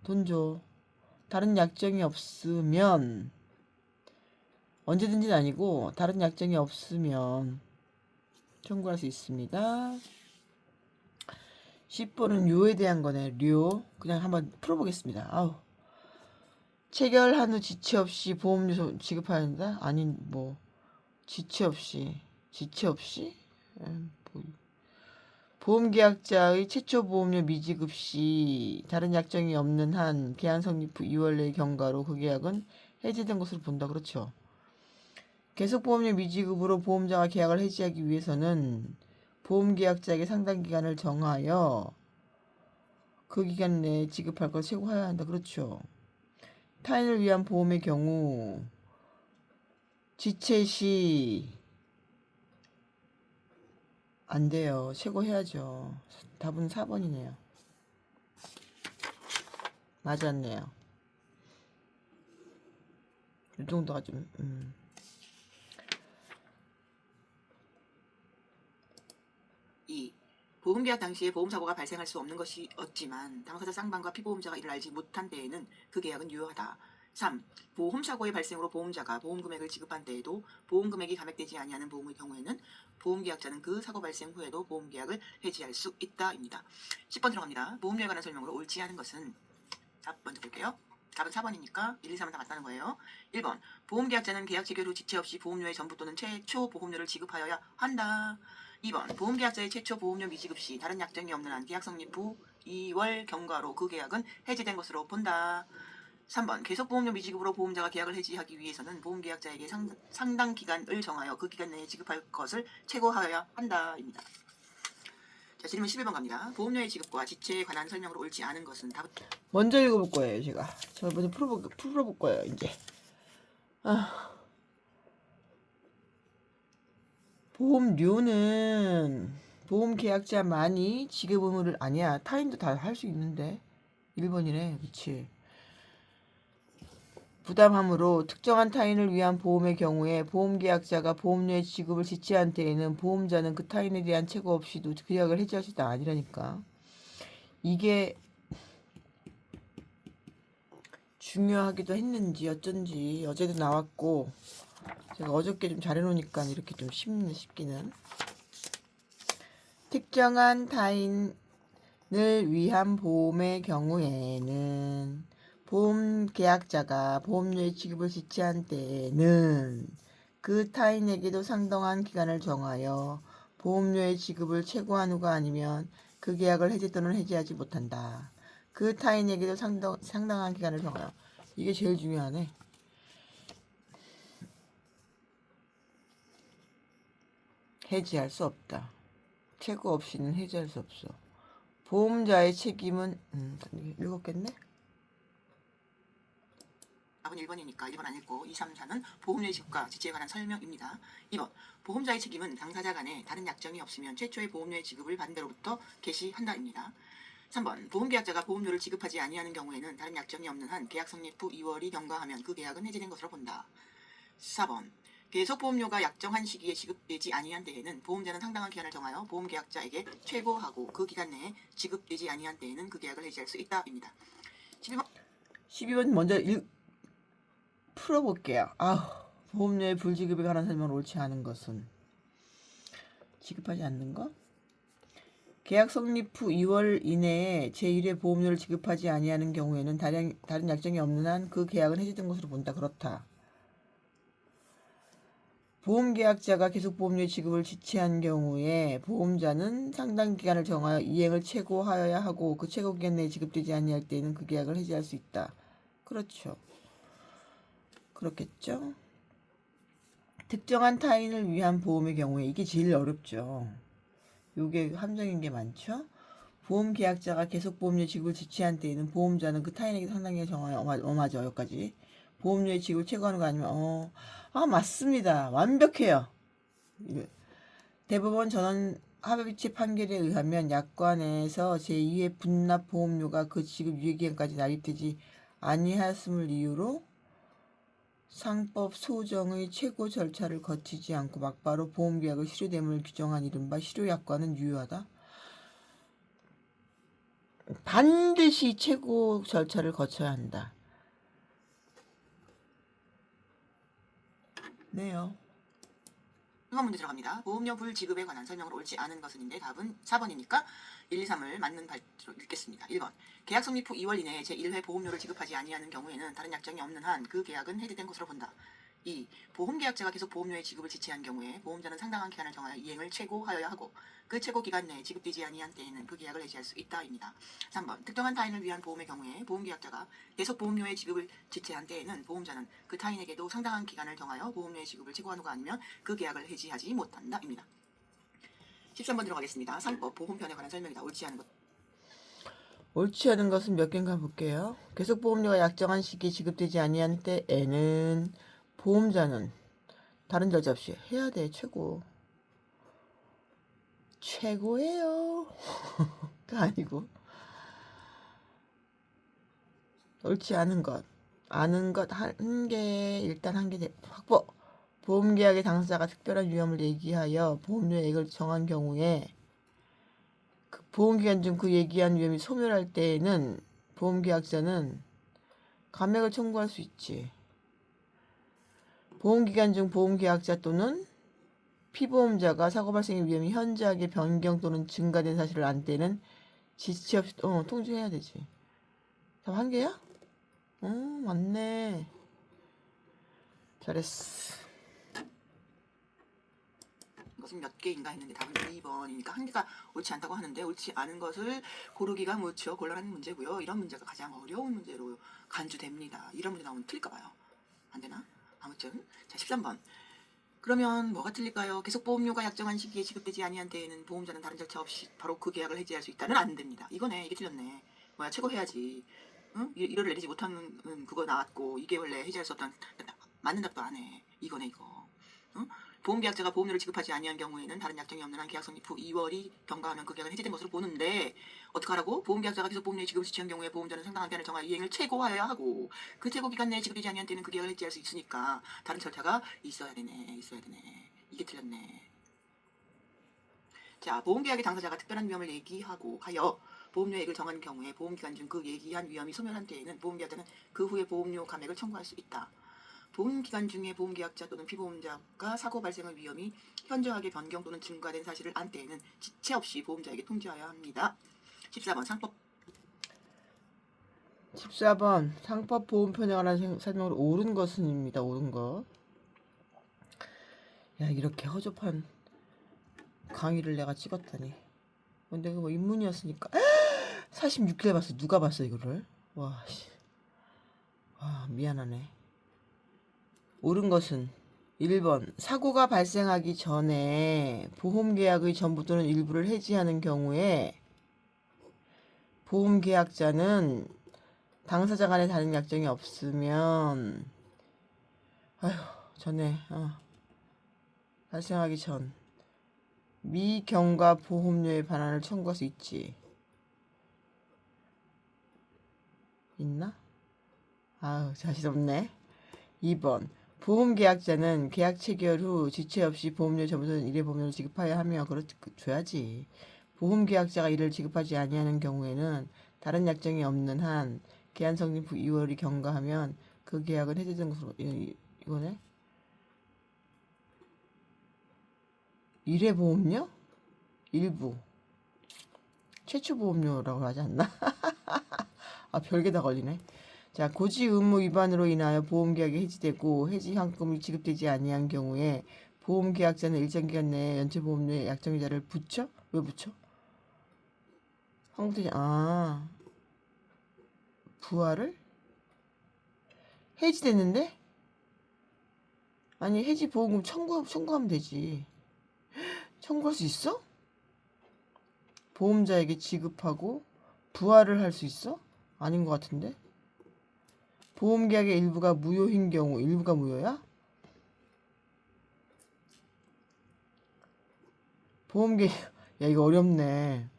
Speaker 2: 돈 줘. 다른 약정이 없으면 언제든지는 아니고 다른 약정이 없으면 청구할 수 있습니다. 10번은 료에 대한 거네. 료. 그냥 한번 풀어보겠습니다. 아우. 체결한 후 지체 없이 보험료 지급한다? 아닌 뭐 지체 없이 보험계약자의 최초 보험료 미지급 시 다른 약정이 없는 한 계약 성립 후 2월 내의 경과로 그 계약은 해지된 것으로 본다. 그렇죠. 계속보험료 미지급으로 보험자가 계약을 해지하기 위해서는 보험계약자에게 상당 기간을 정하여 그 기간 내에 지급할 것을 최고화해야 한다. 그렇죠. 타인을 위한 보험의 경우 지체 시 안 돼요. 최고해야죠. 답은 4번이네요. 맞았네요. 이 정도가 좀
Speaker 1: 2. 보험계약 당시에 보험사고가 발생할 수 없는 것이 없지만 당사자 쌍방과 피보험자가 이를 알지 못한 때에는 그 계약은 유효하다. 3. 보험사고의 발생으로 보험자가 보험금액을 지급한 때에도 보험금액이 감액되지 아니하는 보험의 경우에는 보험계약자는 그 사고 발생 후에도 보험계약을 해지할 수 있다입니다. 10번 들어갑니다. 보험료에 관한 설명으로 옳지 않은 것은 답 먼저 볼게요. 답은 4번이니까 1, 2, 3은 다 맞다는 거예요. 1번. 보험계약자는 계약 체결 후 지체 없이 보험료의 전부 또는 최초 보험료를 지급하여야 한다. 2번. 보험계약자의 최초 보험료 미지급 시 다른 약정이 없는 한 계약 성립 후 2월 경과로 그 계약은 해지된 것으로 본다. 3번 계속보험료 미지급으로 보험자가 계약을 해지하기 위해서는 보험계약자에게 상당 기간을 정하여 그 기간 내에 지급할 것을 최고하여야 한다입니다. 자, 질문 11번 갑니다. 보험료의 지급과 지체에 관한 설명으로 옳지 않은 것은 답은
Speaker 2: 먼저 읽어볼 거예요, 제가. 저 먼저 풀어볼 거예요, 이제. 보험료는 보험계약자만이 지급 의무를 아니야. 타인도 다 할 수 있는데. 1번이네, 그치. 부담함으로 특정한 타인을 위한 보험의 경우에 보험계약자가 보험료의 지급을 지체한 때에는 보험자는 그 타인에 대한 최고 없이도 계약을 해지할 수 있다. 아니라니까. 이게 중요하기도 했는지 어쩐지 어제도 나왔고 제가 어저께 좀 잘해놓으니까 이렇게 좀 쉽네 싶기는. 특정한 타인을 위한 보험의 경우에는 보험 계약자가 보험료의 지급을 지체한 때에는 그 타인에게도 상당한 기간을 정하여 보험료의 지급을 최고한 후가 아니면 그 계약을 해지 또는 해지하지 못한다. 그 타인에게도 상당한 기간을 정하여. 이게 제일 중요하네. 해지할 수 없다. 최고 없이는 해지할 수 없어. 보험자의 책임은 읽었겠네?
Speaker 1: 답은 1번이니까 1번 안 읽고 2, 3, 4는 보험료의 지급과 지체에 관한 설명입니다. 2번 보험자의 책임은 당사자 간에 다른 약정이 없으면 최초의 보험료의 지급을 받은 대로부터 개시한다입니다. 3번 보험계약자가 보험료를 지급하지 아니하는 경우에는 다른 약정이 없는 한 계약 성립 후 2월이 경과하면 그 계약은 해지된 것으로 본다. 4번 계속 보험료가 약정한 시기에 지급되지 아니한 때에는 보험자는 상당한 기한을 정하여 보험계약자에게 최고하고 그 기간 내에 지급되지 아니한 때에는 그 계약을 해지할 수 있다입니다.
Speaker 2: 12번 먼저 풀어볼게요. 보험료의 불지급에 관한 설명은 옳지 않은 것은 지급하지 않는 것? 계약 성립 후 2월 이내에 제1회 보험료를 지급하지 아니하는 경우에는 다른 약정이 없는 한 그 계약은 해지된 것으로 본다. 그렇다. 보험계약자가 계속 보험료의 지급을 지체한 경우에 보험자는 상당 기간을 정하여 이행을 최고하여야 하고 그 최고 기간 내에 지급되지 아니할 때에는 그 계약을 해지할 수 있다. 그렇죠. 그렇겠죠. 특정한 타인을 위한 보험의 경우에 이게 제일 어렵죠. 요게 함정인 게 많죠. 보험계약자가 계속 보험료 지급을 지체한 때에는 보험자는 그 타인에게 상당히 정하여 맞아 여기까지 보험료의 지급을 최고하는 거 아니면 맞습니다. 완벽해요. 대법원 전원 합의체 판결에 의하면 약관에서 제2의 분납 보험료가 그 지급 유예기간까지 납입되지 아니하였음을 이유로 상법 소정의 최고 절차를 거치지 않고 막바로 보험계약의 실효됨을 규정한 이른바 실효약관은 유효하다. 반드시 최고 절차를 거쳐야 한다. 네요.
Speaker 1: 이번 문제 들어갑니다. 보험료 불지급에 관한 설명으로 옳지 않은 것은인데 답은 4번이니까 1, 2, 3을 맞는 발표로 읽겠습니다. 1번 계약 성립 후 2월 이내에 제1회 보험료를 지급하지 아니하는 경우에는 다른 약정이 없는 한 그 계약은 해지된 것으로 본다. 2. 보험계약자가 계속 보험료의 지급을 지체한 경우에 보험자는 상당한 기한을 정하여 이행을 최고하여야 하고 그 최고 기간 내에 지급되지 아니한 때에는 그 계약을 해지할 수 있다입니다. 3번 특정한 타인을 위한 보험의 경우에 보험계약자가 계속 보험료의 지급을 지체한 때에는 보험자는 그 타인에게도 상당한 기간을 정하여 보험료의 지급을 최고한 후가 아니면 그 계약을 해지하지 못한다입니다. 13번 들어가겠습니다. 3법 보험편에 관한 설명이다. 옳지 않은 것.
Speaker 2: 옳지 않은 것은 몇 개인가 볼게요. 계속 보험료가 약정한 시기에 지급되지 아니한 때에는 보험자는 다른 절차 없이 해야 돼. 최고예요. 그 아니고 옳지 않은 것. 아는 것 한 개 일단 한 개 확보. 보험계약의 당사자가 특별한 위험을 얘기하여 보험료액을 정한 경우에 그 보험기간 중 그 얘기한 위험이 소멸할 때에는 보험계약자는 감액을 청구할 수 있지. 보험기간 중 보험계약자 또는 피보험자가 사고 발생의 위험이 현저하게 변경 또는 증가된 사실을 안 때는 지체 없이 통지해야 되지. 답 한 개야? 맞네. 잘했어.
Speaker 1: 것은 몇 개인가 했는데 답은 2번이니까 한 개가 옳지 않다고 하는데 옳지 않은 것을 고르기가 무척 곤란한 문제고요. 이런 문제가 가장 어려운 문제로 간주됩니다. 이런 문제 나오면 틀릴까 봐요. 안 되나? 아무튼 자 13번. 그러면 뭐가 틀릴까요? 계속 보험료가 약정한 시기에 지급되지 아니한 때에는 보험자는 다른 절차 없이 바로 그 계약을 해지할 수 있다는 안 됩니다. 이거네. 이게 틀렸네. 뭐야 최고해야지. 응? 1월을 내리지 못하는 그거 나왔고 이게 원래 해지할 수 없다는 맞는 답도 안 해. 이거네 이거. 응? 보험계약자가 보험료를 지급하지 아니한 경우에는 다른 약정이 없는 한 계약 성립 후 2월이 경과하면 그 계약은 해지된 것으로 보는데 어떡하라고? 보험계약자가 계속 보험료의 지급을 지체한 경우에 보험자는 상당한 기한을 정하 이행을 최고화해야 하고 그 최고 기간 내에 지급되지 아니한 때는 그 계약을 해지할 수 있으니까 다른 절차가 있어야 되네. 이게 틀렸네. 자, 보험계약의 당사자가 특별한 위험을 얘기하고 하여 보험료액을 정한 경우에 보험기간 중 그 얘기한 위험이 소멸한 때에는 보험계약자는 그 후에 보험료 감액을 청구할 수 있다. 보험기간 중에 보험계약자 또는 피보험자가 사고 발생의 위험이 현저하게 변경 또는 증가된 사실을 안 때에는 지체 없이 보험자에게 통지하여야 합니다. 14번
Speaker 2: 상법 보험편에 관한 설명으로 옳은 것은입니다. 옳은 것. 야, 이렇게 허접한 강의를 내가 찍었다니. 근데 그거 뭐 입문이었으니까 46회 봤어. 누가 봤어 이거를? 와, 씨. 와, 미안하네. 옳은 것은 1번 사고가 발생하기 전에 보험계약의 전부 또는 일부를 해지하는 경우에 보험계약자는 당사자 간에 다른 약정이 없으면 전에 발생하기 전 미경과 보험료의 반환을 청구할 수 있지. 있나? 아유, 자신 없네. 2번 보험계약자는 계약 체결 후 지체 없이 보험료 전부 또는 일회 보험료를 지급하여야 하며 줘야지. 보험계약자가 이를 지급하지 아니하는 경우에는 다른 약정이 없는 한 계약 성립 후 2월이 경과하면 그 계약은 해지된 것으로 이거네. 1회 보험료? 일부 최초 보험료라고 하지 않나? 아, 별게 다 걸리네. 자, 고지 의무 위반으로 인하여 보험계약이 해지되고 해지 환급이 지급되지 아니한 경우에 보험계약자는 일정 기간 내에 연체보험료의 약정이자를 붙여? 왜 붙여? 환급되지 부활을? 해지됐는데? 아니, 해지 보험금 청구하면 되지. 청구할 수 있어? 보험자에게 지급하고 부활을 할 수 있어? 아닌 것 같은데? 보험계약의 일부가 무효인 경우, 일부가 무효야? 야, 이거 어렵네.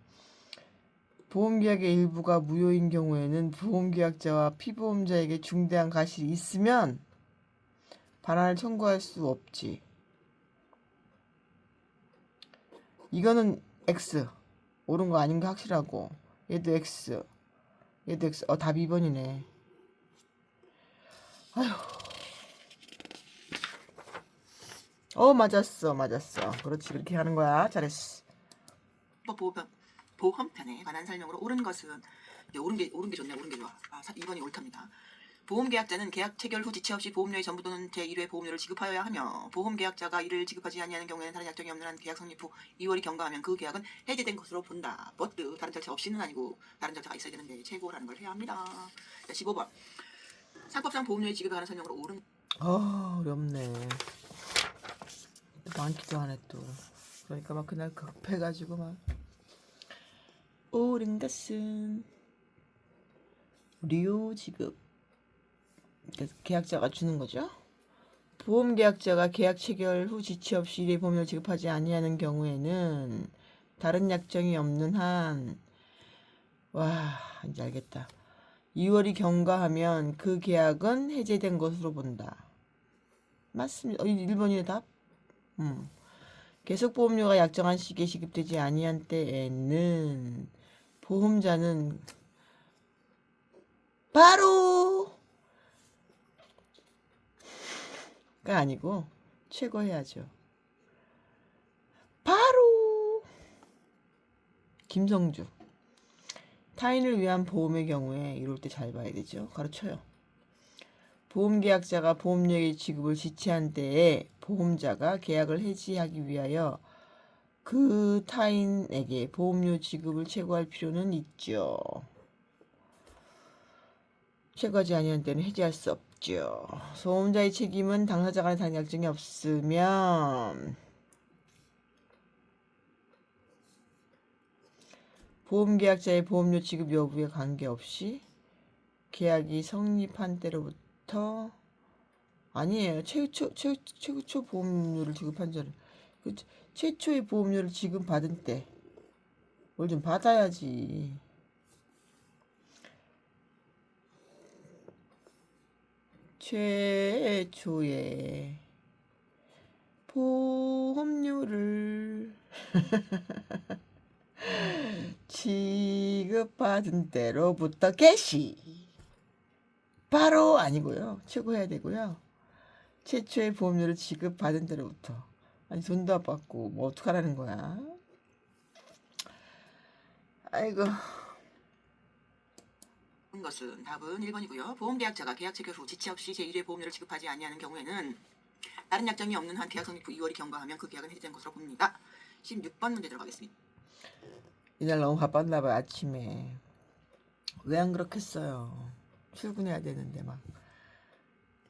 Speaker 2: 보험계약의 일부가 무효인 경우에는 보험계약자와 피보험자에게 중대한 과실이 있으면 반환을 청구할 수 없지. 이거는 X. 옳은 거 아닌 거 확실하고. 얘도 X. 얘도 X. 답 2번이네. 맞았어. 그렇지, 그렇게 하는 거야. 잘했어.
Speaker 1: 보험편에 관한 설명으로 옳은 것은 옳은 게 좋네. 옳은 게 좋아. 2번이 옳답니다. 보험계약자는 계약 체결 후 지체 없이 보험료의 전부 또는 제1회 보험료를 지급하여야 하며 보험계약자가 이를 지급하지 아니하는 경우에는 다른 약정이 없는 한 계약 성립 후 2월이 경과하면 그 계약은 해지된 것으로 본다. 버트 다른 절차 없이는 아니고 다른 절차가 있어야 되는데 최고라는 걸 해야 합니다. 자, 15번 상법상 보험료의 지급에 관한 설명으로 옳은
Speaker 2: 어렵네. 많기도 하네 또. 그러니까 막 그날 급해가지고 막 옳은 것은 무료 지급. 그러니까 계약자가 주는 거죠. 보험계약자가 계약 체결 후 지체 없이 일회 보험료를 지급하지 아니하는 경우에는 다른 약정이 없는 한 이제 알겠다. 2월이 경과하면 그 계약은 해제된 것으로 본다. 맞습니다. 1번이네 답. 계속 보험료가 약정한 시기에 지급되지 아니한 때에는 보험자는 바로 가 아니고 최고해야죠. 바로 김성주. 타인을 위한 보험의 경우에 이럴 때 잘 봐야 되죠. 가르쳐요. 보험계약자가 보험료의 지급을 지체한 때에 보험자가 계약을 해지하기 위하여 그 타인에게 보험료 지급을 최고할 필요는 있죠. 최고하지 아니한 때는 해지할 수 없죠. 소음자의 책임은 당사자 간의 다른 약정이 없으면 보험계약자의 보험료 지급 여부에 관계없이 계약이 성립한 때로부터 아니에요. 최초 보험료를 지급한 자는 그 최초의 보험료를 지급받은 때 뭘 좀 받아야지. 최초의 보험료를 지급받은 때로부터 개시 바로 아니고요. 최고해야 되고요. 최초의 보험료를 지급받은 때로부터 아니 돈도 안 받고 뭐 어떡하라는 거야. 아이고.
Speaker 1: 것은 답은 1번이고요. 보험계약자가 계약 체결 후 지체 없이 제1의 보험료를 지급하지 아니하는 경우에는 다른 약정이 없는 한 계약 성립 후 2월이 경과하면 그 계약은 해지된 것으로 봅니다. 16번 문제 들어가겠습니다.
Speaker 2: 이날 너무 바빴나 봐요. 아침에. 왜 안 그렇겠어요. 출근해야 되는데 막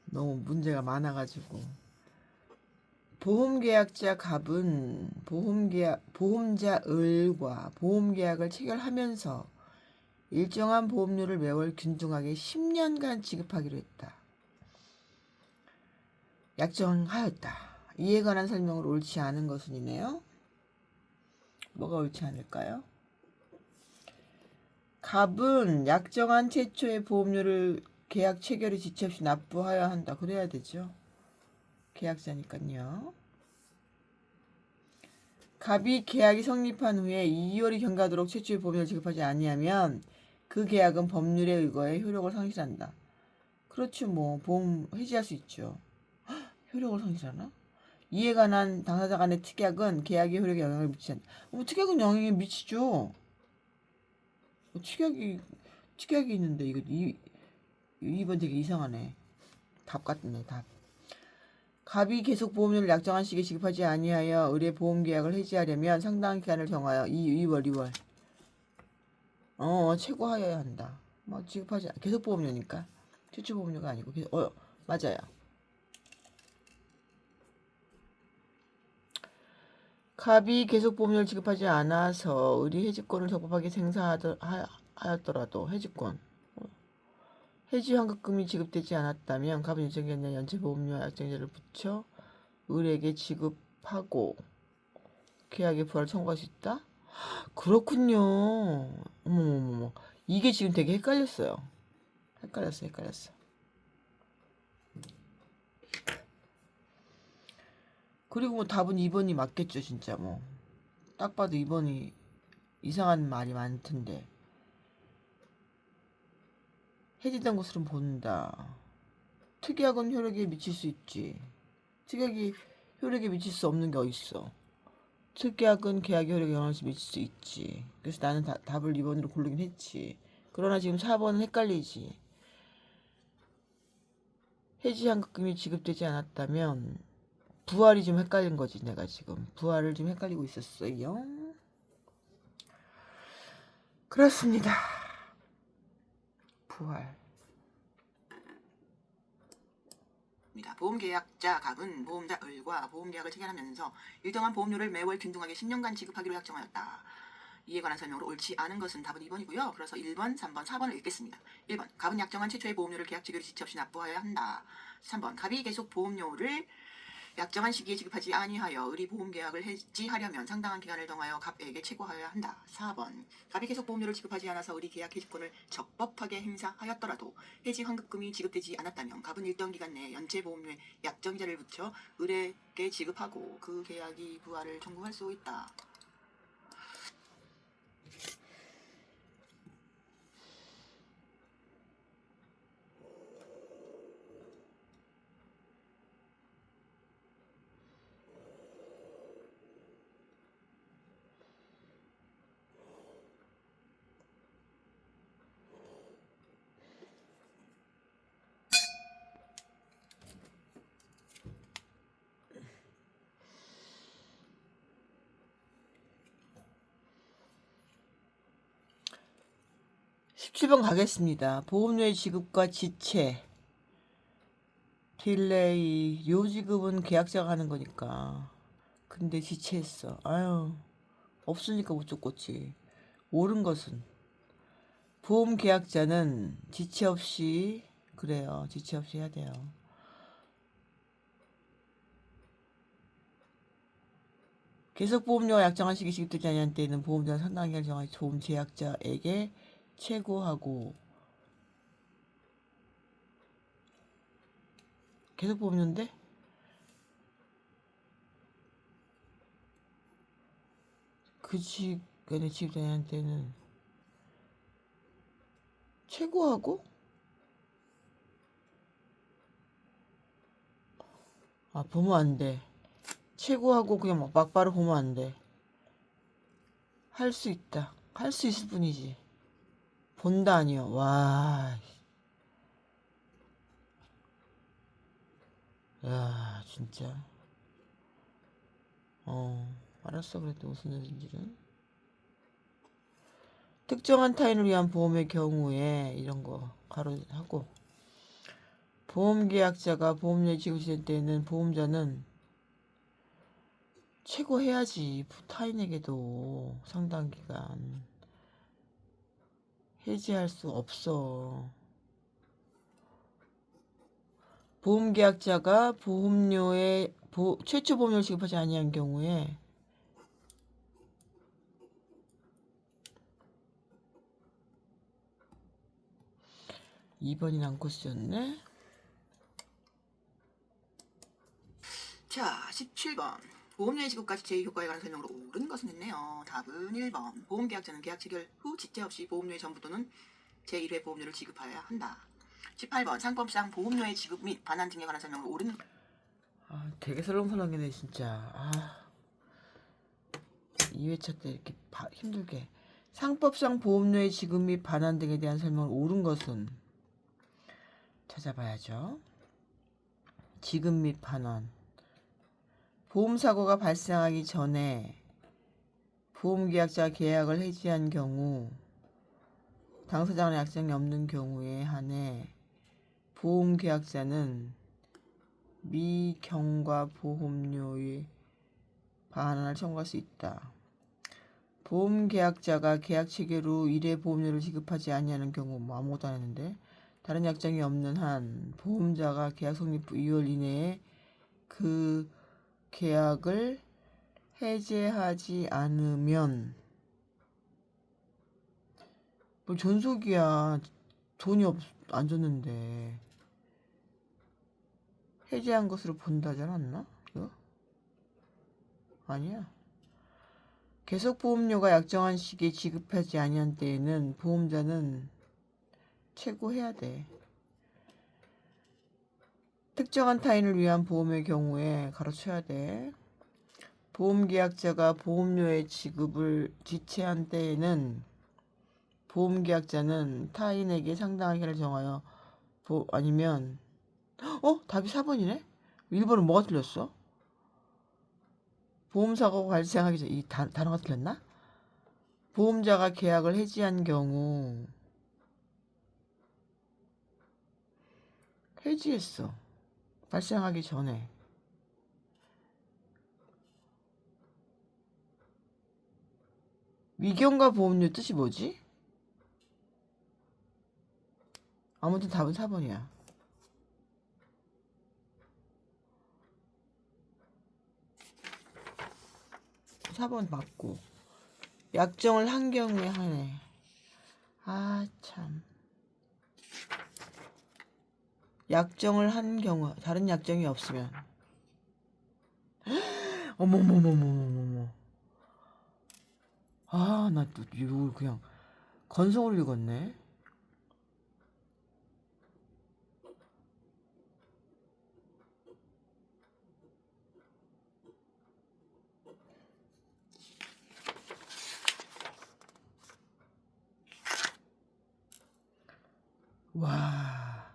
Speaker 2: 너무 문제가 많아가지고. 보험계약자 갑은 보험자 을과 보험계약을 체결하면서 일정한 보험료를 매월 균등하게 10년간 지급하기로 했다. 약정하였다. 이에 관한 설명을 옳지 않은 것은이네요. 뭐가 옳지 않을까요? 갑은 약정한 최초의 보험료를 계약 체결이 지체 없이 납부하여야 한다. 그래야 되죠. 계약자니까요. 갑이 계약이 성립한 후에 2월이 경과하도록 최초의 보험료를 지급하지 아니하면 그 계약은 법률에 의거해 효력을 상실한다. 그렇죠. 뭐 보험 해지할 수 있죠. 효력을 상실하나? 이에 관한 당사자 간의 특약은 계약의 효력에 영향을 미치지 않는다. 특약은 영향을 미치죠. 특약이 있는데 이거 2번 되게 이상하네. 답 같네. 답. 갑이 계속 보험료를 약정한 시기에 지급하지 아니하여 의뢰 보험계약을 해지하려면 상당한 기간을 정하여 2월 최고하여야 한다. 뭐 지급하지 계속 보험료니까 최초 보험료가 아니고 계속, 맞아요. 갑이 계속 보험료를 지급하지 않아서 의뢰 해지권을 적법하게 행사하였더라도 해지권 해지 환급금이 지급되지 않았다면 갑은 일정기간 내 연체 보험료 약정제를 붙여 을에게 지급하고 계약의 부활을 청구할 수 있다? 그렇군요. 어머머머. 이게 지금 되게 헷갈렸어요. 헷갈렸어. 그리고 뭐 답은 2번이 맞겠죠, 진짜 뭐. 딱 봐도 2번이 이상한 말이 많던데. 해지된 것으로 본다. 특약은 효력에 미칠 수 있지. 특약이 효력에 미칠 수 없는 게 어딨어. 특약은 계약의 효력에 영향을 미칠 수 있지. 그래서 나는 답을 2번으로 고르긴 했지. 그러나 지금 4번은 헷갈리지. 해지 환급금이 지급되지 않았다면 부활이 좀 헷갈린 거지. 내가 지금 부활을 좀 헷갈리고 있었어요. 그렇습니다. 부활.
Speaker 1: 보험계약자 갑은 보험자 을과 보험계약을 체결하면서 일정한 보험료를 매월 균등하게 10년간 지급하기로 약정하였다. 이에 관한 설명으로 옳지 않은 것은 답은 2번이고요. 그래서 1번, 3번, 4번을 읽겠습니다. 1번, 갑은 약정한 최초의 보험료를 계약 체결이 지체 없이 납부하여야 한다. 3번, 갑이 계속 보험료를 약정한 시기에 지급하지 아니하여 의리 보험계약을 해지하려면 상당한 기간을 정하여 갑에게 최고하여야 한다. 4번, 갑이 계속 보험료를 지급하지 않아서 의리 계약 해지권을 적법하게 행사하였더라도 해지 환급금이 지급되지 않았다면 갑은 일정 기간 내에 연체 보험료에 약정이자를 붙여 을에게 지급하고 그 계약이 부활을 청구할 수 있다.
Speaker 2: 17번 가겠습니다. 보험료의 지급과 지체, 딜레이, 요 지급은 계약자가 하는 거니까. 근데 지체했어. 아유, 없으니까 못 줬겠지. 옳은 것은 보험 계약자는 지체 없이, 그래요. 지체 없이 해야 돼요. 계속 보험료가 약정한 시기 지급되지 않은 때에는 보험자는 상당 기간을 정한 보험 제약자에게 최고하고, 계속 보험료인데 그 시간에 지급되지 않은 때는 최고하고, 아 보면 안 돼. 최고하고 그냥 막 막바로 보면 안 돼. 할 수 있다. 할 수 있을 뿐이지. 본다 아니요. 와, 야 진짜. 알았어. 그래도 무슨 일인지는. 특정한 타인을 위한 보험의 경우에 이런 거 가로하고, 보험계약자가 보험료의 지급 시점 때에는 보험자는 최고해야지. 타인에게도 상당 기간 해지할 수 없어. 보험계약자가 보험료의 최초 보험료를 지급하지 아니한 경우에 2번이 남고 쓰였네.
Speaker 1: 자, 17번. 보험료의 지급과 지체의 효과에 관한 설명으로 옳은 것은 했네요. 답은 1번. 보험계약자는 계약 체결 후 지체 없이 보험료의 전부 또는 제1회 보험료를 지급하여야 한다. 18번. 상법상 보험료의 지급 및 반환 등에 관한 설명으로 옳은.
Speaker 2: 되게 설렁설렁이네 진짜. 2회차 때 이렇게 힘들게. 상법상 보험료의 지급 및 반환 등에 대한 설명을 옳은 것은 찾아봐야죠. 지급 및 반환. 보험사고가 발생하기 전에 보험계약자 계약을 해지한 경우, 당사자간의 약정이 없는 경우에 한해 보험계약자는 미경과 보험료의 반환을 청구할 수 있다. 보험계약자가 계약 체결 후 1회 보험료를 지급하지 아니하는 경우, 아무것도 안 했는데, 다른 약정이 없는 한 보험자가 계약 성립 후 2월 이내에 그 계약을 해제하지 않으면, 뭐 존속이야. 돈이 안 줬는데 해제한 것으로 본다지 않았나? 이거? 아니야. 계속보험료가 약정한 시기에 지급하지 아니한 때에는 보험자는 최고해야 돼. 특정한 타인을 위한 보험의 경우에 가로쳐야 돼. 보험계약자가 보험료의 지급을 지체한 때에는 보험계약자는 타인에게 상당한 기간을 정하여 아니면 답이 4번이네? 1번은 뭐가 틀렸어? 보험사고가 발생하기 전, 이 단어가 틀렸나? 보험자가 계약을 해지한 경우, 해지했어. 발생하기 전에. 위경과 보험료 뜻이 뭐지? 아무튼 답은 4번이야. 4번 맞고. 약정을 한 경우에 하네. 참. 약정을 한 경우, 다른 약정이 없으면. 어머머머머머머머. 나 또 이걸 그냥 건성으로 읽었네. 와.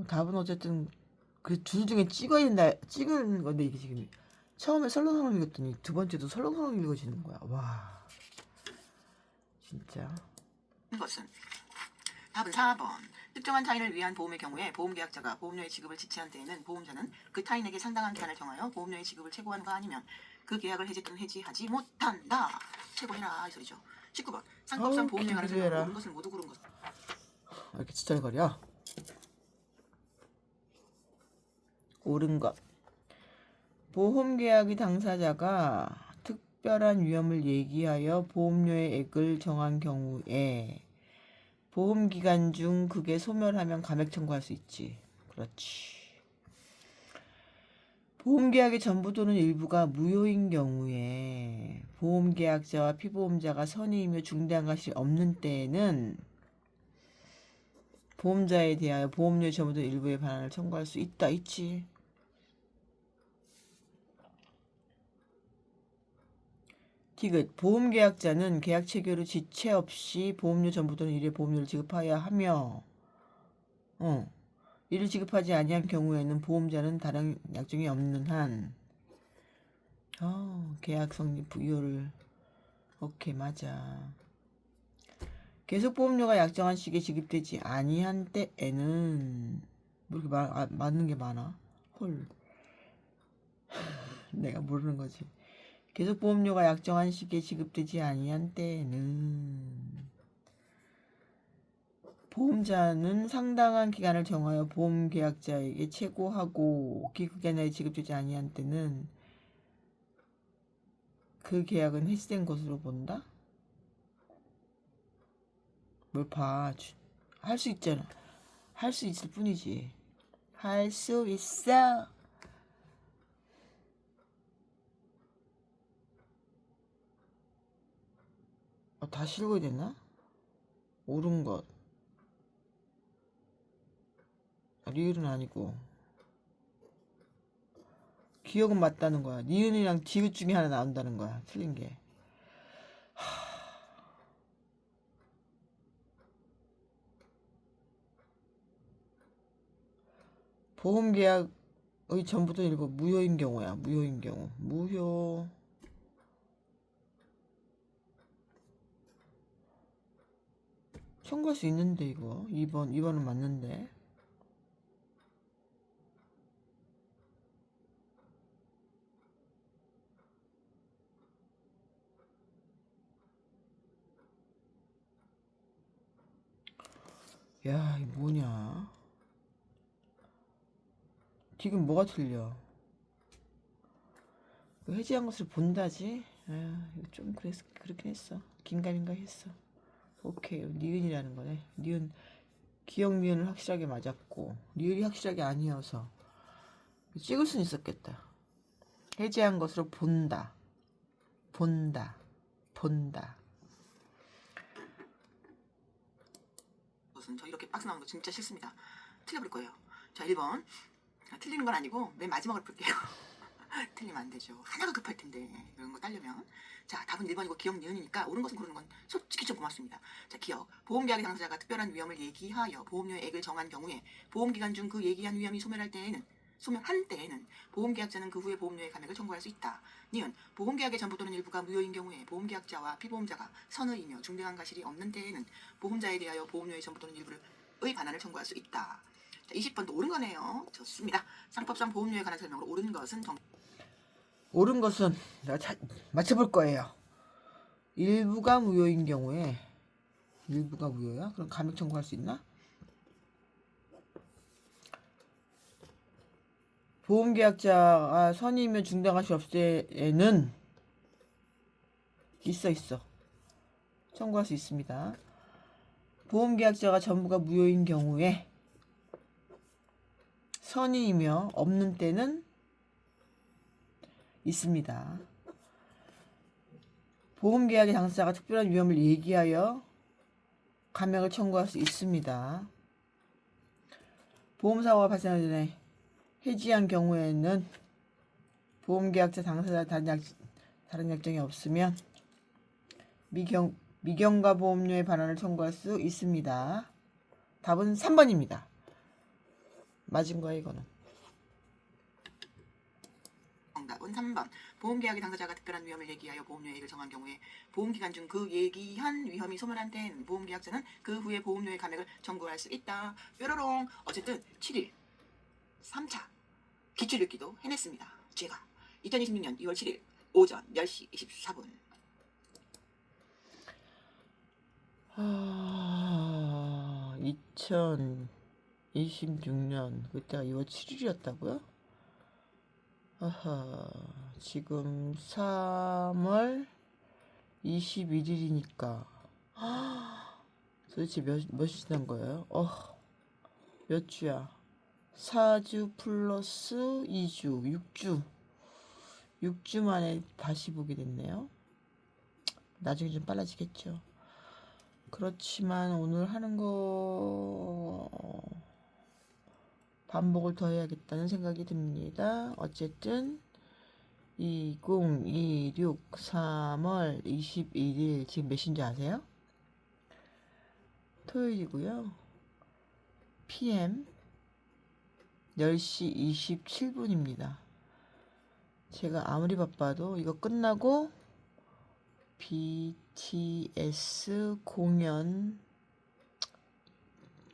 Speaker 2: 답은 어쨌든 그 둘 중에 찍어야 된다. 찍은 건데 이게 지금 처음에 설렁설렁 읽었더니 두 번째도 설렁설렁 읽어지는 거야. 와. 진짜.
Speaker 1: 것은 답은 4번. 특정한 타인을 위한 보험의 경우에 보험계약자가 보험료의 지급을 지체한 때에는 보험자는 그 타인에게 상당한 기간을 정하여 보험료의 지급을 최고한 바 아니면 그 계약을 해지 또는 해지하지 못한다. 최고해라 이 소리죠. 19번. 상법상 보험료에 관한 설명으로 옳은 것은 모두 고른 것.
Speaker 2: 이렇게 찌잘거려. 옳은 것. 보험계약의 당사자가 특별한 위험을 얘기하여 보험료의 액을 정한 경우에 보험기간 중 그게 소멸하면 감액 청구할 수 있지. 그렇지. 보험계약의 전부 또는 일부가 무효인 경우에 보험계약자와 피보험자가 선의이며 중대한 것이 없는 때에는 보험자에 대하여 보험료의 전부 또는 일부의 반환을 청구할 수 있다. 있지. 디귿. 보험계약자는 계약 체결 후 지체 없이 보험료 전부 또는 일의 보험료를 지급하여야 하며 이를 지급하지 아니한 경우에는 보험자는 다른 약정이 없는 한 계약 성립 부여를 오케이 맞아. 계속 보험료가 약정한 시기에 지급되지 아니한 때에는 뭐 이렇게 맞는 게 많아? 헐. 내가 모르는 거지. 계속 보험료가 약정한 시기에 지급되지 아니한 때에는 보험자는 상당한 기간을 정하여 보험계약자에게 최고하고 그 기간 내에 지급되지 아니한 때는 그 계약은 해지된 것으로 본다? 뭘 봐. 할 수 있잖아. 할 수 있을 뿐이지. 할 수 있어. 다시 읽어야 되나? 옳은 것. 리을은 아니고. 기억은 맞다는 거야. 니은이랑 디귿 중에 하나 나온다는 거야. 틀린 게. 보험계약의 전부도 일부 무효인 경우야. 무효인 경우. 무효. 청구할 수 있는데 이거 2번은 맞는데. 야, 이거 뭐냐? 지금 뭐가 틀려? 해지한 것을 본다지? 이거 좀 그렇긴 했어. 긴가민가 했어. 오케이, 니은이라는 거네. 니은, 기억 니은을 확실하게 맞았고, 리을이 확실하게 아니어서 찍을 수는 있었겠다. 해지한 것으로 본다. 본다.
Speaker 1: 저 이렇게 박스 나오는 거 진짜 싫습니다. 틀려볼 거예요. 자, 1번. 틀리는 건 아니고 맨 마지막으로 풀게요. 틀리면 안 되죠. 하나가 급할 텐데 이런 거 따려면. 자, 답은 1번이고 기억 니은이니까 옳은 것은 고르는 건 솔직히 좀 고맙습니다. 자, 기억. 보험계약의 당사자가 특별한 위험을 얘기하여 보험료의 액을 정한 경우에 보험기간 중 그 얘기한 위험이 소멸한 때에는 보험계약자는 그 후에 보험료의 감액을 청구할 수 있다. 니은. 보험계약의 전부 또는 일부가 무효인 경우에 보험계약자와 피보험자가 선의이며 중대한 과실이 없는 때에는 보험자에 대하여 보험료의 전부 또는 일부의 반환을 청구할 수 있다. 자, 20번도 옳은 거네요. 좋습니다. 상법상 보험료에 관한 설명으로 옳은 것은
Speaker 2: 옳은 것은 내가 맞춰볼 거예요. 일부가 무효인 경우에 일부가 무효야? 그럼 감액 청구할 수 있나? 보험계약자가 선의이며 중대한 과실이 없을 때에는 있어. 청구할 수 있습니다. 보험계약자가 전부가 무효인 경우에 선의이며 없는 때는 있습니다. 보험계약의 당사자가 특별한 위험을 얘기하여 감액을 청구할 수 있습니다. 보험사고가 발생하기 전에 해지한 경우에는 보험계약자 당사자 다른 약정이 없으면 미경과 보험료의 반환을 청구할 수 있습니다. 답은 3번입니다. 맞은 거야 이거는.
Speaker 1: 정답은 3번. 보험계약의 당사자가 특별한 위험을 얘기하여 보험료액을 정한 경우에 보험기간 중 그 얘기한 위험이 소멸한 때엔 보험계약자는 그 후에 보험료의 감액을 청구할 수 있다. 뾰로롱. 어쨌든 7일 3차 기출읽기도 해냈습니다. 제가 2026년 2월 7일 오전 10시 24분.
Speaker 2: 2026년 그때가 2월 7일이었다고요? 아하, 지금 3월 21일이니까 도대체 몇이 지난 거예요? 몇 주야? 4주 플러스 2주, 6주 만에 다시 보게 됐네요. 나중에 좀 빨라지겠죠. 그렇지만 오늘 하는 거 반복을 더 해야겠다는 생각이 듭니다. 어쨌든 2026 3월 21일 지금 몇인지 아세요? 토요일이고요. PM 10시 27분입니다. 제가 아무리 바빠도 이거 끝나고 BTS 공연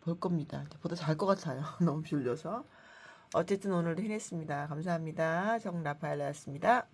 Speaker 2: 볼 겁니다. 보다 잘 것 같아요. 너무 졸려서. 어쨌든 오늘도 해냈습니다. 감사합니다. 정라파엘라였습니다.